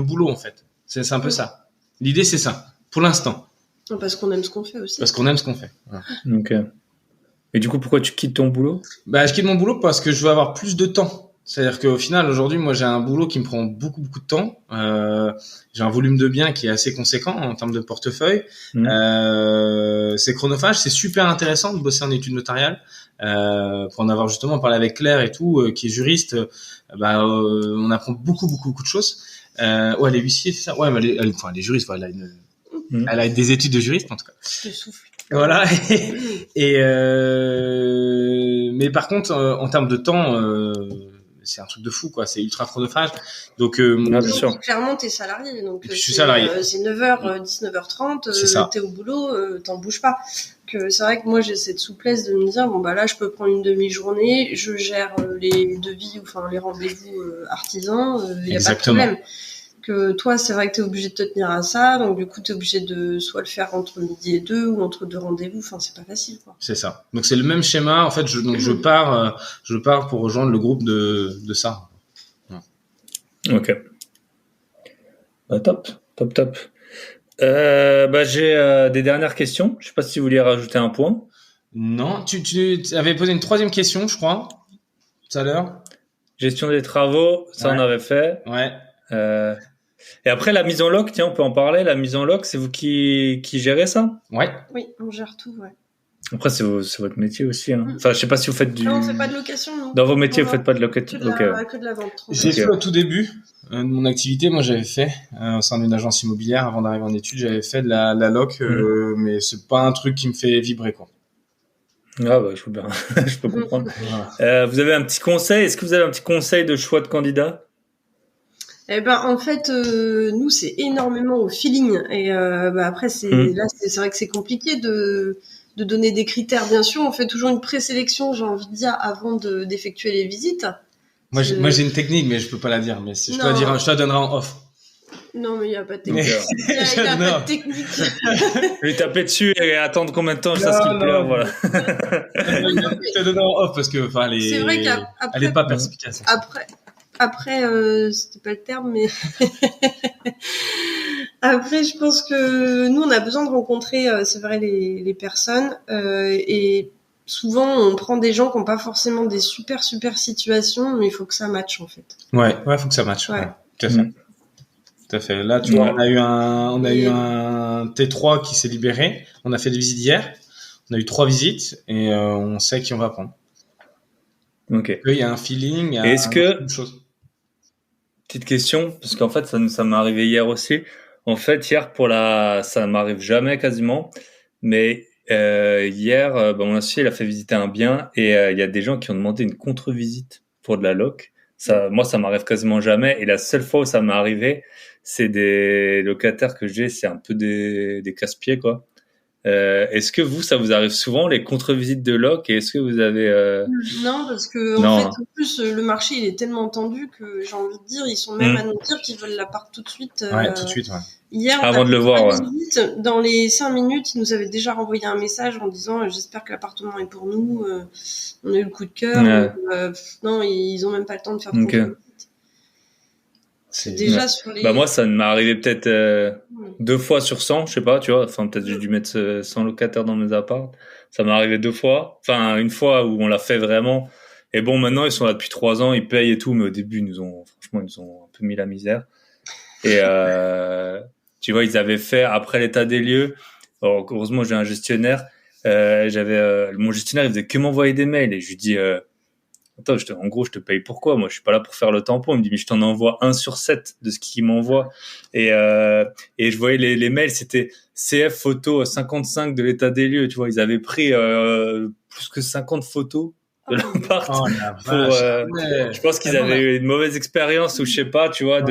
boulots en fait. C'est un peu ça. L'idée c'est ça. Pour l'instant. Parce qu'on aime ce qu'on fait aussi. Parce qu'on aime ce qu'on fait. Voilà. Ok. Et du coup, pourquoi tu quittes ton boulot ? Bah, je quitte mon boulot parce que je veux avoir plus de temps. C'est-à-dire qu'au final, aujourd'hui, moi, j'ai un boulot qui me prend beaucoup de temps. J'ai un volume de biens qui est assez conséquent en termes de portefeuille. C'est chronophage, c'est super intéressant de bosser en études notariales. Pour en avoir justement parlé avec Claire et tout, qui est juriste, on apprend beaucoup de choses. Ouais, elle est huissier, c'est ça. Ouais, mais elle est juriste. Voilà, elle a des études de juriste en tout cas. Je te souffle. Voilà. Mais par contre, en termes de temps, c'est un truc de fou, quoi. C'est ultra chronophage. Donc, bien sûr. Clairement, t'es salarié. Donc, je suis salarié. C'est 9h, 19h30. T'es au boulot, t'en bouges pas. C'est vrai que moi, j'ai cette souplesse de me dire, bon, bah là, je peux prendre une demi-journée, je gère les devis, enfin, les rendez-vous artisans, y a pas de problème. Que toi, c'est vrai que t'es obligé de te tenir à ça, donc du coup, t'es obligé de soit le faire entre midi et 2 ou entre 2 rendez-vous, enfin, c'est pas facile, quoi. C'est ça. Donc, c'est le même schéma. En fait, je pars pour rejoindre le groupe de ça. Ouais. Ok. Bah, top. J'ai des dernières questions. Je sais pas si vous vouliez rajouter un point. Non, tu avais posé une troisième question, je crois, tout à l'heure. Gestion des travaux, ça on avait fait. Ouais. Et après, la mise en loc, tiens, on peut en parler. La mise en loc, c'est vous qui gérez ça ? Ouais. Oui, on gère tout, ouais. Après, c'est votre métier aussi. Hein. Enfin, je sais pas si vous faites du... Non, on fait pas de location, non. Dans vos métiers, vous faites pas de location. Que de la vente. J'ai fait au tout début de mon activité. Moi, j'avais fait, au sein d'une agence immobilière, avant d'arriver en études, j'avais fait de la loc, mais c'est pas un truc qui me fait vibrer, quoi. Ah bah, je peux bien, je peux comprendre. Voilà. Vous avez un petit conseil ? Est-ce que vous avez un petit conseil de choix de candidat ? Eh ben, en fait, nous, c'est énormément au feeling. Et après, là, c'est vrai que c'est compliqué de donner des critères. Bien sûr, on fait toujours une présélection, j'ai envie de dire, avant d'effectuer les visites. Moi, j'ai une technique, mais je peux pas la dire. Mais je te la donnerai en off. Non, mais il n'y a pas de technique. Il n'y a pas de technique. Lui taper dessus et attendre combien de temps ça ce qu'il pleure, voilà. Je te donnerai en off parce que, enfin, c'est vrai elle est pas perspicace. Après, c'était pas le terme, mais après, je pense que nous, on a besoin de rencontrer, c'est vrai, les personnes, et souvent, on prend des gens qui n'ont pas forcément des super situations, mais il faut que ça matche, en fait. Ouais, faut que ça matche. Ouais. Tout à fait. Tout à fait. Là, tu vois, on a eu un T3 qui s'est libéré. On a fait des visites hier. On a eu 3 visites et on sait qui on va prendre. Ok. Il y a un feeling. Est-ce que petite question, parce qu'en fait, ça m'est arrivé hier aussi. En fait, hier ça m'arrive jamais quasiment, mais hier, mon associé, il a fait visiter un bien et il y a des gens qui ont demandé une contre-visite pour de la loc. Moi, ça m'arrive quasiment jamais. Et la seule fois où ça m'est arrivé, c'est des locataires que j'ai, c'est un peu des casse-pieds, quoi. Est-ce que ça vous arrive souvent, les contre-visites de loc, et est-ce que vous avez... Non, parce que en fait, en plus, le marché, il est tellement tendu que j'ai envie de dire, ils sont même à nous dire qu'ils veulent l'appart tout de suite. Ouais, tout de suite, ouais. Hier, avant de le voir, visite, dans les 5 minutes, ils nous avaient déjà renvoyé un message en disant j'espère que l'appartement est pour nous, on a eu le coup de cœur. Non, ils ont même pas le temps de faire de c'est déjà sur les... moi, ça m'est arrivé peut-être 2 fois sur 100, je sais pas, tu vois. Enfin, peut-être j'ai dû mettre 100 locataires dans mes apparts. Ça m'est arrivé 2 fois. Enfin, une fois où on l'a fait vraiment. Et bon, maintenant, ils sont là depuis 3 ans, ils payent et tout, mais au début, ils nous ont un peu mis la misère. Et tu vois, ils avaient fait, après l'état des lieux, alors, heureusement, j'ai un gestionnaire, Mon gestionnaire, il faisait que m'envoyer des mails et je lui dis, attends, en gros, je te paye pourquoi? Moi, je suis pas là pour faire le tampon. Il me dit, mais je t'en envoie 1 sur 7 de ce qu'il m'envoie. Et je voyais les mails, c'était CF photo 55 de l'état des lieux. Tu vois, ils avaient pris plus que 50 photos de l'appart. Oh la vache. Ouais. Je pense qu'ils avaient eu une mauvaise expérience ou je sais pas, tu vois,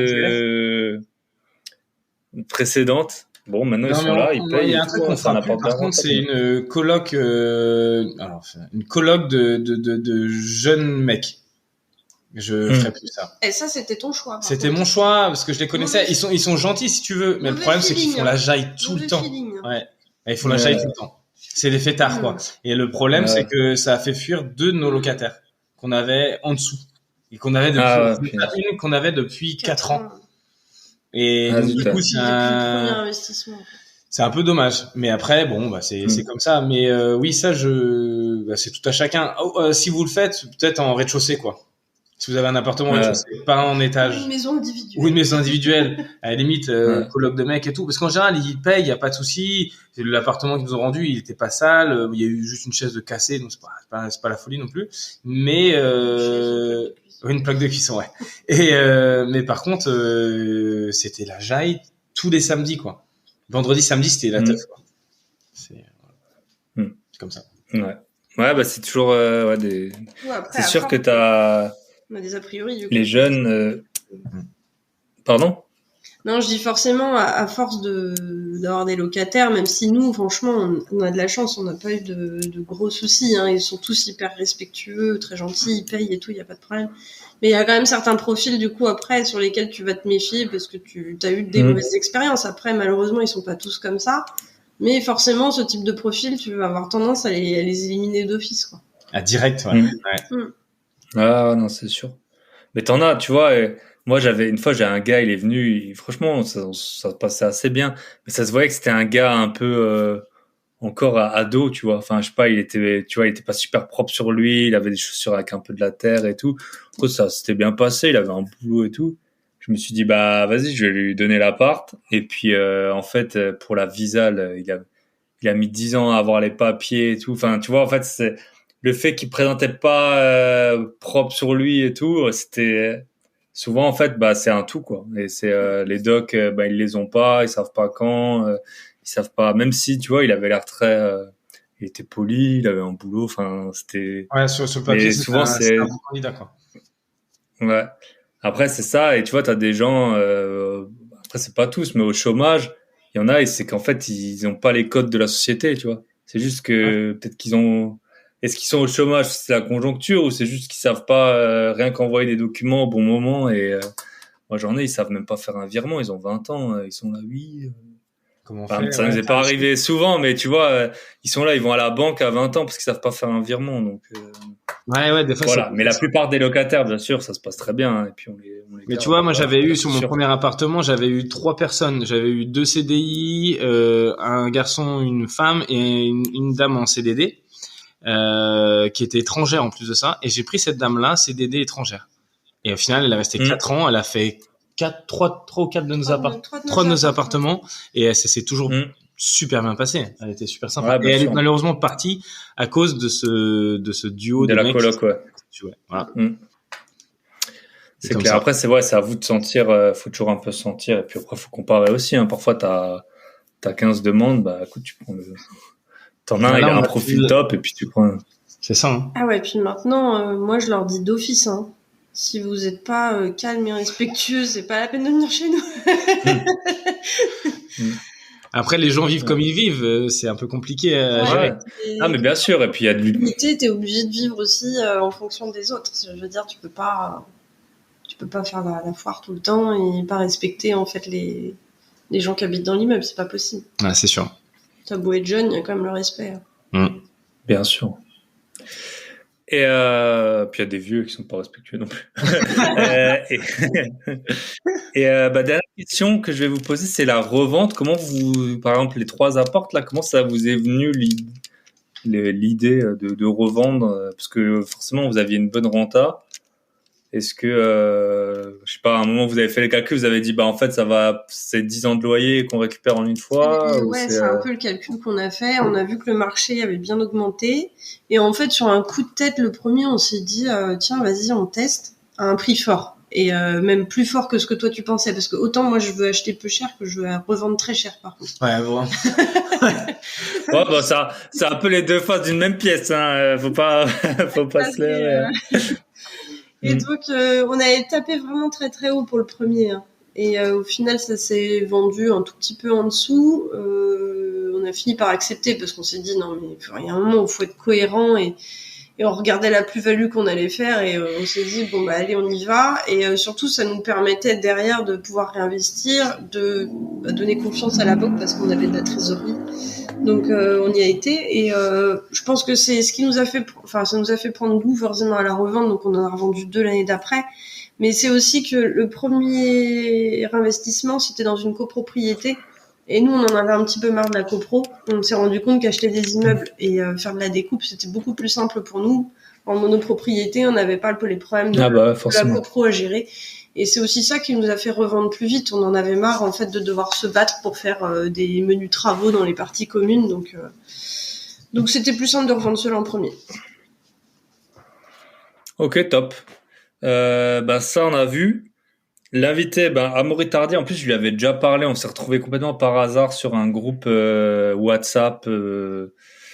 précédente. Bon, maintenant, ils sont là, ils payent. Il y a un truc qu'on fera plus, par contre, c'est une coloc, une coloc de jeunes mecs. Je ferai plus ça. Et ça, c'était ton choix. C'était mon choix, parce que je les connaissais. Ils sont gentils, si tu veux. Mais le problème, c'est qu'ils font la jaille tout le temps. Ouais. Et ils font la jaille tout le temps. C'est des fêtards, quoi. Et le problème, c'est que ça a fait fuir 2 de nos locataires qu'on avait en dessous. Et qu'on avait depuis 4 ans. Et donc, du coup, c'est un peu dommage. Mais après, bon, bah, c'est comme ça. Mais oui, ça, c'est tout à chacun. Si vous le faites, peut-être en rez-de-chaussée, quoi. Si vous avez un appartement en rez-chaussée, pas en étage. Une maison individuelle. Ou une maison individuelle. À la limite, coloc de mecs et tout. Parce qu'en général, ils payent, il y a pas de souci. L'appartement qu'ils nous ont rendu, il était pas sale. Il y a eu juste une chaise de cassée, donc c'est pas la folie non plus. Mais une plaque de cuisson, ouais. Et mais par contre, c'était la jaille tous les samedis, quoi. Vendredi, samedi, c'était la teuf, quoi. C'est comme ça. Ouais, bah c'est toujours c'est sûr que t'as. On a des a priori. Du coup. Les jeunes. Pardon? Non, je dis forcément, à force d'avoir des locataires, même si nous, franchement, on a de la chance, on n'a pas eu de gros soucis. Hein. Ils sont tous hyper respectueux, très gentils, ils payent et tout, il n'y a pas de problème. Mais il y a quand même certains profils, du coup, après, sur lesquels tu vas te méfier parce que tu as eu des mauvaises expériences. Après, malheureusement, ils sont pas tous comme ça. Mais forcément, ce type de profil, tu vas avoir tendance à les éliminer d'office, quoi. Ah, direct, ouais. Ah, non, c'est sûr. Mais t'en as, tu vois, moi, une fois, j'ai un gars, il est venu, franchement, ça passait assez bien. Mais ça se voyait que c'était un gars un peu, encore ado, tu vois. Enfin, je sais pas, il était pas super propre sur lui, il avait des chaussures avec un peu de la terre et tout. En gros, ça s'était bien passé, il avait un boulot et tout. Je me suis dit, bah, vas-y, je vais lui donner l'appart. Et puis, en fait, pour la Visale, il a mis 10 ans à avoir les papiers et tout. Enfin, tu vois, en fait, c'est le fait qu'il présentait pas propre sur lui et tout, c'était souvent en fait bah c'est un tout quoi. Et c'est les docs bah ils les ont pas, ils savent pas quand, ils savent pas même si tu vois, il avait l'air très il était poli, il avait un boulot, enfin c'était sur le papier souvent c'est un bon candidat quoi. Ouais. Après c'est ça et tu vois tu as des gens après c'est pas tous mais au chômage, il y en a et c'est qu'en fait ils ont pas les codes de la société, tu vois. C'est juste que peut-être qu'ils ont. Est-ce qu'ils sont au chômage, c'est la conjoncture ou c'est juste qu'ils savent pas rien qu'envoyer des documents au bon moment et moi j'en ai, ils savent même pas faire un virement, ils ont 20 ans, ils sont là oui. Comment ça nous est pas arrivé souvent mais tu vois ils sont là, ils vont à la banque à 20 ans parce qu'ils savent pas faire un virement donc ouais des fois voilà, mais la plupart des locataires bien sûr, ça se passe très bien et puis on les mais tu vois, moi j'avais eu sur mon premier appartement, j'avais eu 3 personnes, j'avais eu 2 CDI, un garçon, une femme et une dame en CDD. Qui était étrangère en plus de ça, et j'ai pris cette dame-là, CDD étrangère. Et au final, elle est restée 4 ans, elle a fait 3 ou 4 de nos appartements, et ça s'est toujours super bien passé. Elle était super sympa. Et elle est malheureusement partie à cause de ce duo de la mecs. Coloc, ouais. Voilà. C'est clair. Ça. Après, c'est à vous de sentir, faut toujours un peu sentir, et puis après, faut comparer aussi, hein. Parfois, t'as 15 demandes, bah, écoute, tu prends t'en as un, il a un profil top et puis tu prends. C'est ça. Hein. Ah ouais, puis maintenant, moi je leur dis d'office, hein. Si vous êtes pas calme et respectueux, c'est pas la peine de venir chez nous. Après, les gens vivent comme ils vivent, c'est un peu compliqué à gérer. Ah, mais bien sûr, et puis il y a de t'es obligé de vivre aussi en fonction des autres. Je veux dire, tu peux pas faire la foire tout le temps et pas respecter en fait les gens qui habitent dans l'immeuble, c'est pas possible. Ah, c'est sûr. T'as beau être jeune, il y a quand même le respect. Bien sûr. Et puis il y a des vieux qui sont pas respectueux non plus. Dernière question que je vais vous poser, c'est la revente. Comment vous, par exemple, les 3 apports là, comment ça vous est venu l'idée de revendre? Parce que forcément, vous aviez une bonne renta. Est-ce que, je sais pas, à un moment vous avez fait les calculs, vous avez dit, en fait, c'est 10 ans de loyer qu'on récupère en une fois? Ouais, c'est un peu le calcul qu'on a fait. On a vu que le marché avait bien augmenté. Et en fait, sur un coup de tête, le premier, on s'est dit, tiens, vas-y, on teste à un prix fort. Et même plus fort que ce que toi tu pensais. Parce que autant moi, je veux acheter peu cher que je veux revendre très cher, par contre. Ouais, bon. Ouais, ça, c'est un peu les deux faces d'une même pièce, hein. Faut pas se leurrer. Et donc, on avait tapé vraiment très très haut pour le premier. Hein. Et au final, ça s'est vendu un tout petit peu en dessous. On a fini par accepter parce qu'on s'est dit non mais il y a un moment où il faut être cohérent et on regardait la plus-value qu'on allait faire et on s'est dit bon bah allez on y va et surtout ça nous permettait derrière de pouvoir réinvestir, de donner confiance à la banque parce qu'on avait de la trésorerie. Donc on y a été et je pense que c'est ce qui nous a fait, ça nous a fait prendre goût forcément à la revente. Donc on en a revendu 2 l'année d'après. Mais c'est aussi que le premier investissement c'était dans une copropriété et nous on en avait un petit peu marre de la copro. On s'est rendu compte qu'acheter des immeubles et faire de la découpe c'était beaucoup plus simple pour nous. En monopropriété on n'avait pas les problèmes de la copro à gérer. Et c'est aussi ça qui nous a fait revendre plus vite. On en avait marre en fait de devoir se battre pour faire des menus travaux dans les parties communes. Donc c'était plus simple de revendre cela en premier. Ok, top. Ça on a vu. L'invité, Amaury Tardy, en plus je lui avais déjà parlé. On s'est retrouvé complètement par hasard sur un groupe WhatsApp.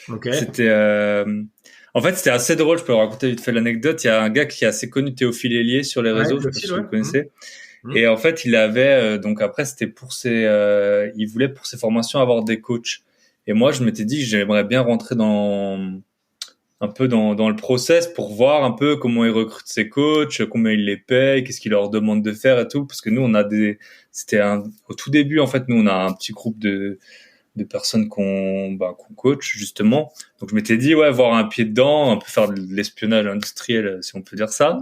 Okay. En fait, c'était assez drôle. Je peux raconter vite fait l'anecdote. Il y a un gars qui est assez connu, Théophile Hélier, sur les réseaux. Je sais pas si vous le connaissez. Et en fait, il avait donc après c'était il voulait pour ses formations avoir des coachs. Et moi, je m'étais dit que j'aimerais bien rentrer un peu dans le process pour voir un peu comment il recrute ses coachs, combien il les paye, qu'est-ce qu'il leur demande de faire et tout. Parce que nous, au tout début, en fait, nous, on a un petit groupe de personnes qu'on coach, justement. Donc, je m'étais dit, ouais, voir un pied dedans, un peu faire de l'espionnage industriel, si on peut dire ça.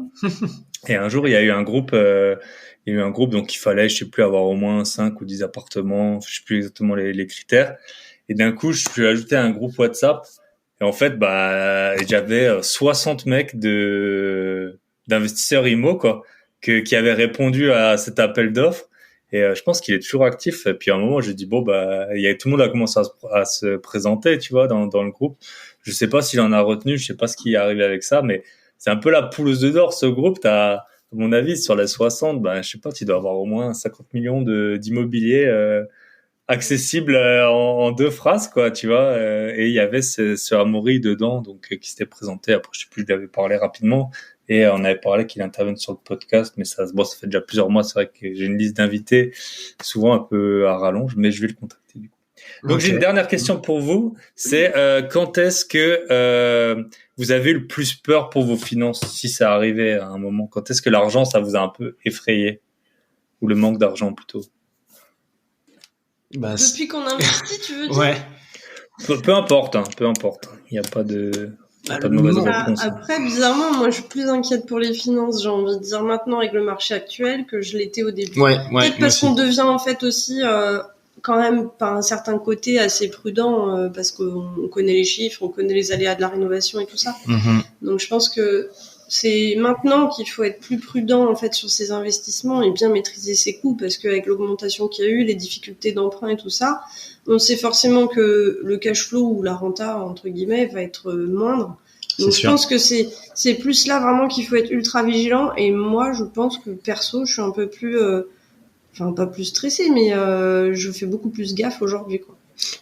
Et un jour, il y a eu un groupe, donc il fallait, je sais plus, avoir au moins 5 ou 10 appartements, je sais plus exactement les critères. Et d'un coup, je suis ajouté à un groupe WhatsApp. Et en fait, j'avais 60 mecs d'investisseurs IMO, quoi, qui avaient répondu à cet appel d'offres. Et je pense qu'il est toujours actif. Et puis à un moment, j'ai dit tout le monde a commencé à se présenter, tu vois, dans le groupe. Je sais pas s'il en a retenu, je sais pas ce qui est arrivé avec ça, mais c'est un peu la poule aux œufs d'or, ce groupe. À mon avis, sur les 60, je sais pas, tu dois avoir au moins 50 millions d'immobilier accessible en 2 phrases, quoi, tu vois. Et il y avait ce Amaury dedans, donc qui s'était présenté. Après, je sais plus, je lui avais parlé rapidement. Et on avait parlé qu'il intervienne sur le podcast, mais ça fait déjà plusieurs mois. C'est vrai que j'ai une liste d'invités, souvent un peu à rallonge, mais je vais le contacter du coup. Donc j'ai une dernière question pour vous. C'est quand est-ce que vous avez eu le plus peur pour vos finances, si ça arrivait à un moment? Quand est-ce que l'argent, ça vous a un peu effrayé? Ou le manque d'argent plutôt? Depuis qu'on investit, tu veux dire? Ouais. Peu importe. Il n'y a pas de mauvaise réponse. Après, bizarrement, moi, je suis plus inquiète pour les finances, j'ai envie de dire maintenant avec le marché actuel que je l'étais au début. Ouais, peut-être parce qu'on devient en fait aussi quand même par un certain côté assez prudent parce qu'on connaît les chiffres, on connaît les aléas de la rénovation et tout ça. Donc je pense que c'est maintenant qu'il faut être plus prudent en fait sur ses investissements et bien maîtriser ses coûts parce qu'avec l'augmentation qu'il y a eu, les difficultés d'emprunt et tout ça, on sait forcément que le cash flow ou la renta entre guillemets va être moindre. Donc je pense que c'est plus là vraiment qu'il faut être ultra vigilant et moi je pense que perso je suis un peu plus pas plus stressée mais je fais beaucoup plus gaffe aujourd'hui quoi.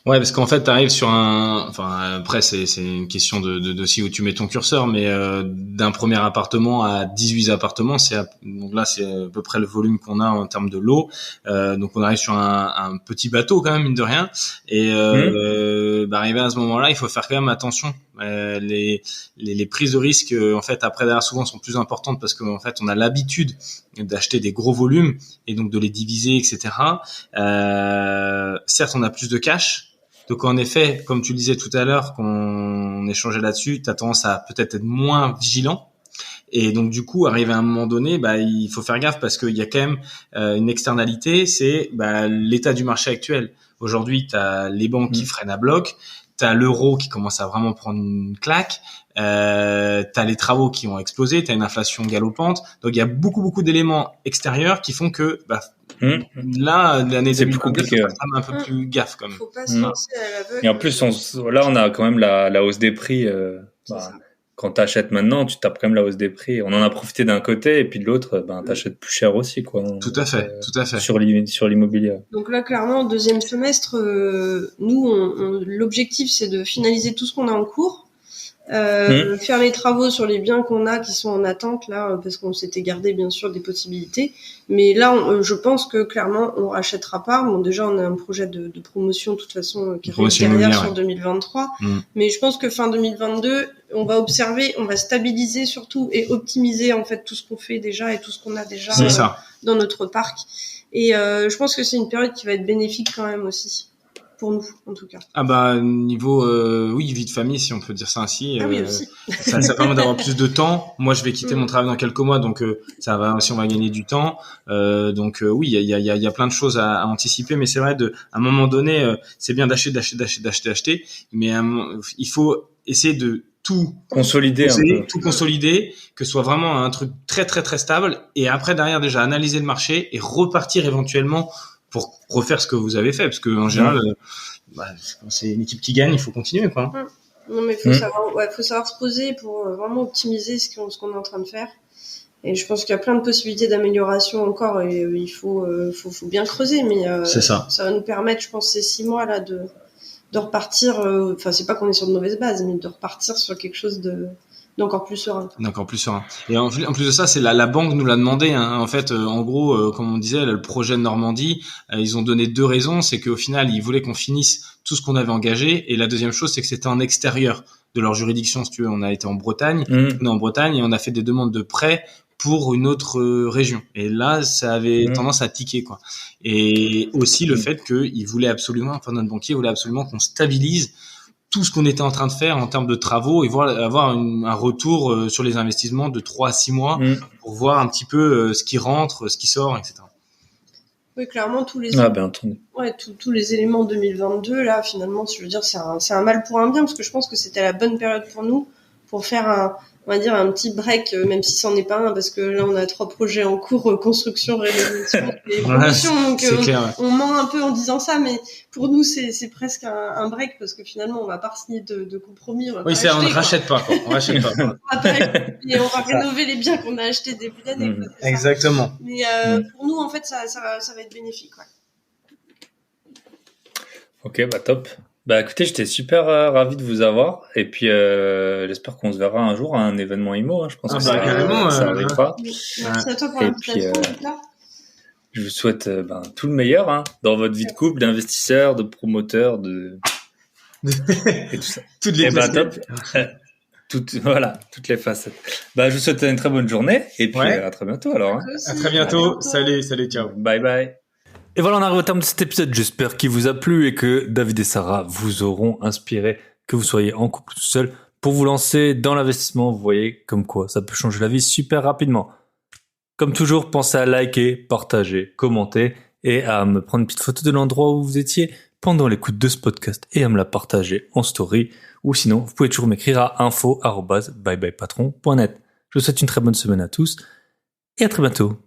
Ouais, parce qu'en fait, t'arrives sur après, c'est une question de si où tu mets ton curseur, mais d'un premier appartement à 18 appartements, donc là, c'est à peu près le volume qu'on a en termes de lot. Donc on arrive sur un petit bateau quand même, mine de rien. Et arrivé à ce moment-là, il faut faire quand même attention. Les prises de risque, en fait, après derrière souvent sont plus importantes parce qu'en fait, on a l'habitude d'acheter des gros volumes et donc de les diviser, etc. Certes, on a plus de cash. Donc, en effet, comme tu le disais tout à l'heure, qu'on échangeait là-dessus, tu as tendance à peut-être être moins vigilant. Et donc, du coup, arrivé à un moment donné, il faut faire gaffe parce qu'il y a quand même une externalité, c'est l'état du marché actuel. Aujourd'hui, tu as les banques qui freinent à bloc, tu as l'euro qui commence à vraiment prendre une claque. t'as les travaux qui ont explosé, t'as une inflation galopante. Donc il y a beaucoup d'éléments extérieurs qui font que là l'année 2022 faut faire un peu plus gaffe quand même. Faut pas se lancer à l'aveugle. Et en plus là on a quand même la hausse des prix. Quand t'achètes maintenant, tu tapes quand même la hausse des prix. On en a profité d'un côté et puis de l'autre, t'achètes plus cher aussi, quoi. Tout à fait. Sur l'immobilier. Donc là, clairement, deuxième semestre, nous, l'objectif, c'est de finaliser tout ce qu'on a en cours. Faire les travaux sur les biens qu'on a qui sont en attente là parce qu'on s'était gardé bien sûr des possibilités, mais là je pense que clairement on rachètera pas. Bon, déjà on a un projet de promotion de toute façon qui arrive derrière sur 2023, mais je pense que fin 2022 on va observer, on va stabiliser surtout et optimiser en fait tout ce qu'on fait déjà et tout ce qu'on a déjà dans notre parc, et je pense que c'est une période qui va être bénéfique quand même aussi. Pour nous, en tout cas. Ah bah niveau vie de famille, si on peut dire ça ainsi. Oui, aussi. ça permet d'avoir plus de temps. Moi, je vais quitter mon travail dans quelques mois, donc ça va aussi, on va gagner du temps. Oui, il y a plein de choses à anticiper, mais c'est vrai à un moment donné, c'est bien d'acheter, mais il faut essayer de tout consolider, que ce soit vraiment un truc très très très stable, et après derrière déjà analyser le marché et repartir éventuellement pour refaire ce que vous avez fait, parce que en général, quand c'est une équipe qui gagne, il faut continuer, quoi. Non, mais faut savoir se poser pour vraiment optimiser ce qu'on est en train de faire. Et je pense qu'il y a plein de possibilités d'amélioration encore, et il faut bien creuser, mais c'est ça va nous permettre, je pense, ces 6 mois là de repartir. Enfin, c'est pas qu'on est sur de mauvaises bases, mais de repartir sur quelque chose d'encore plus serein. Et en plus de ça, c'est la banque nous l'a demandé, hein. En fait, en gros, comme on disait, le projet de Normandie, ils ont donné 2 raisons. C'est qu'au final, ils voulaient qu'on finisse tout ce qu'on avait engagé. Et la deuxième chose, c'est que c'était en extérieur de leur juridiction, si tu veux. On a été en Bretagne. On est en Bretagne et on a fait des demandes de prêt pour une autre région. Et là, ça avait tendance à tiquer, quoi. Et aussi le fait qu'ils voulaient absolument, notre banquier voulait absolument qu'on stabilise tout ce qu'on était en train de faire en termes de travaux et avoir un retour sur les investissements de 3 à 6 mois pour voir un petit peu ce qui rentre, ce qui sort, etc. Oui, clairement, tous les éléments 2022, là, finalement, je veux dire, c'est un mal pour un bien, parce que je pense que c'était la bonne période pour nous, pour faire on va dire un petit break, même si c'en est pas un, parce que là on a 3 projets en cours, construction, rénovation et promotion, donc on ment un peu en disant ça, mais pour nous c'est presque un break, parce que finalement on va pas signer de compromis. On ne rachète pas, quoi. On rachète pas. Et on va rénover les biens qu'on a achetés début d'année. Exactement. Mais pour nous en fait ça va être bénéfique. Ok, top. Écoutez, j'étais super ravi de vous avoir, et puis j'espère qu'on se verra un jour à un événement IMO, hein. Je pense que ça arrivera. Merci à toi pour l'invitation. Je vous souhaite tout le meilleur, hein, dans votre vie de couple, d'investisseur, de promoteur, et tout ça. Toutes les facettes. Toutes les facettes. Je vous souhaite une très bonne journée, et puis à très bientôt alors. Hein. À très bientôt. Salut, ciao. Bye bye. Et voilà, on arrive au terme de cet épisode. J'espère qu'il vous a plu et que David et Sarah vous auront inspiré, que vous soyez en couple tout seul pour vous lancer dans l'investissement. Vous voyez comme quoi ça peut changer la vie super rapidement. Comme toujours, pensez à liker, partager, commenter et à me prendre une petite photo de l'endroit où vous étiez pendant l'écoute de ce podcast et à me la partager en story. Ou sinon, vous pouvez toujours m'écrire à info@byebyepatron.net. Je vous souhaite une très bonne semaine à tous et à très bientôt.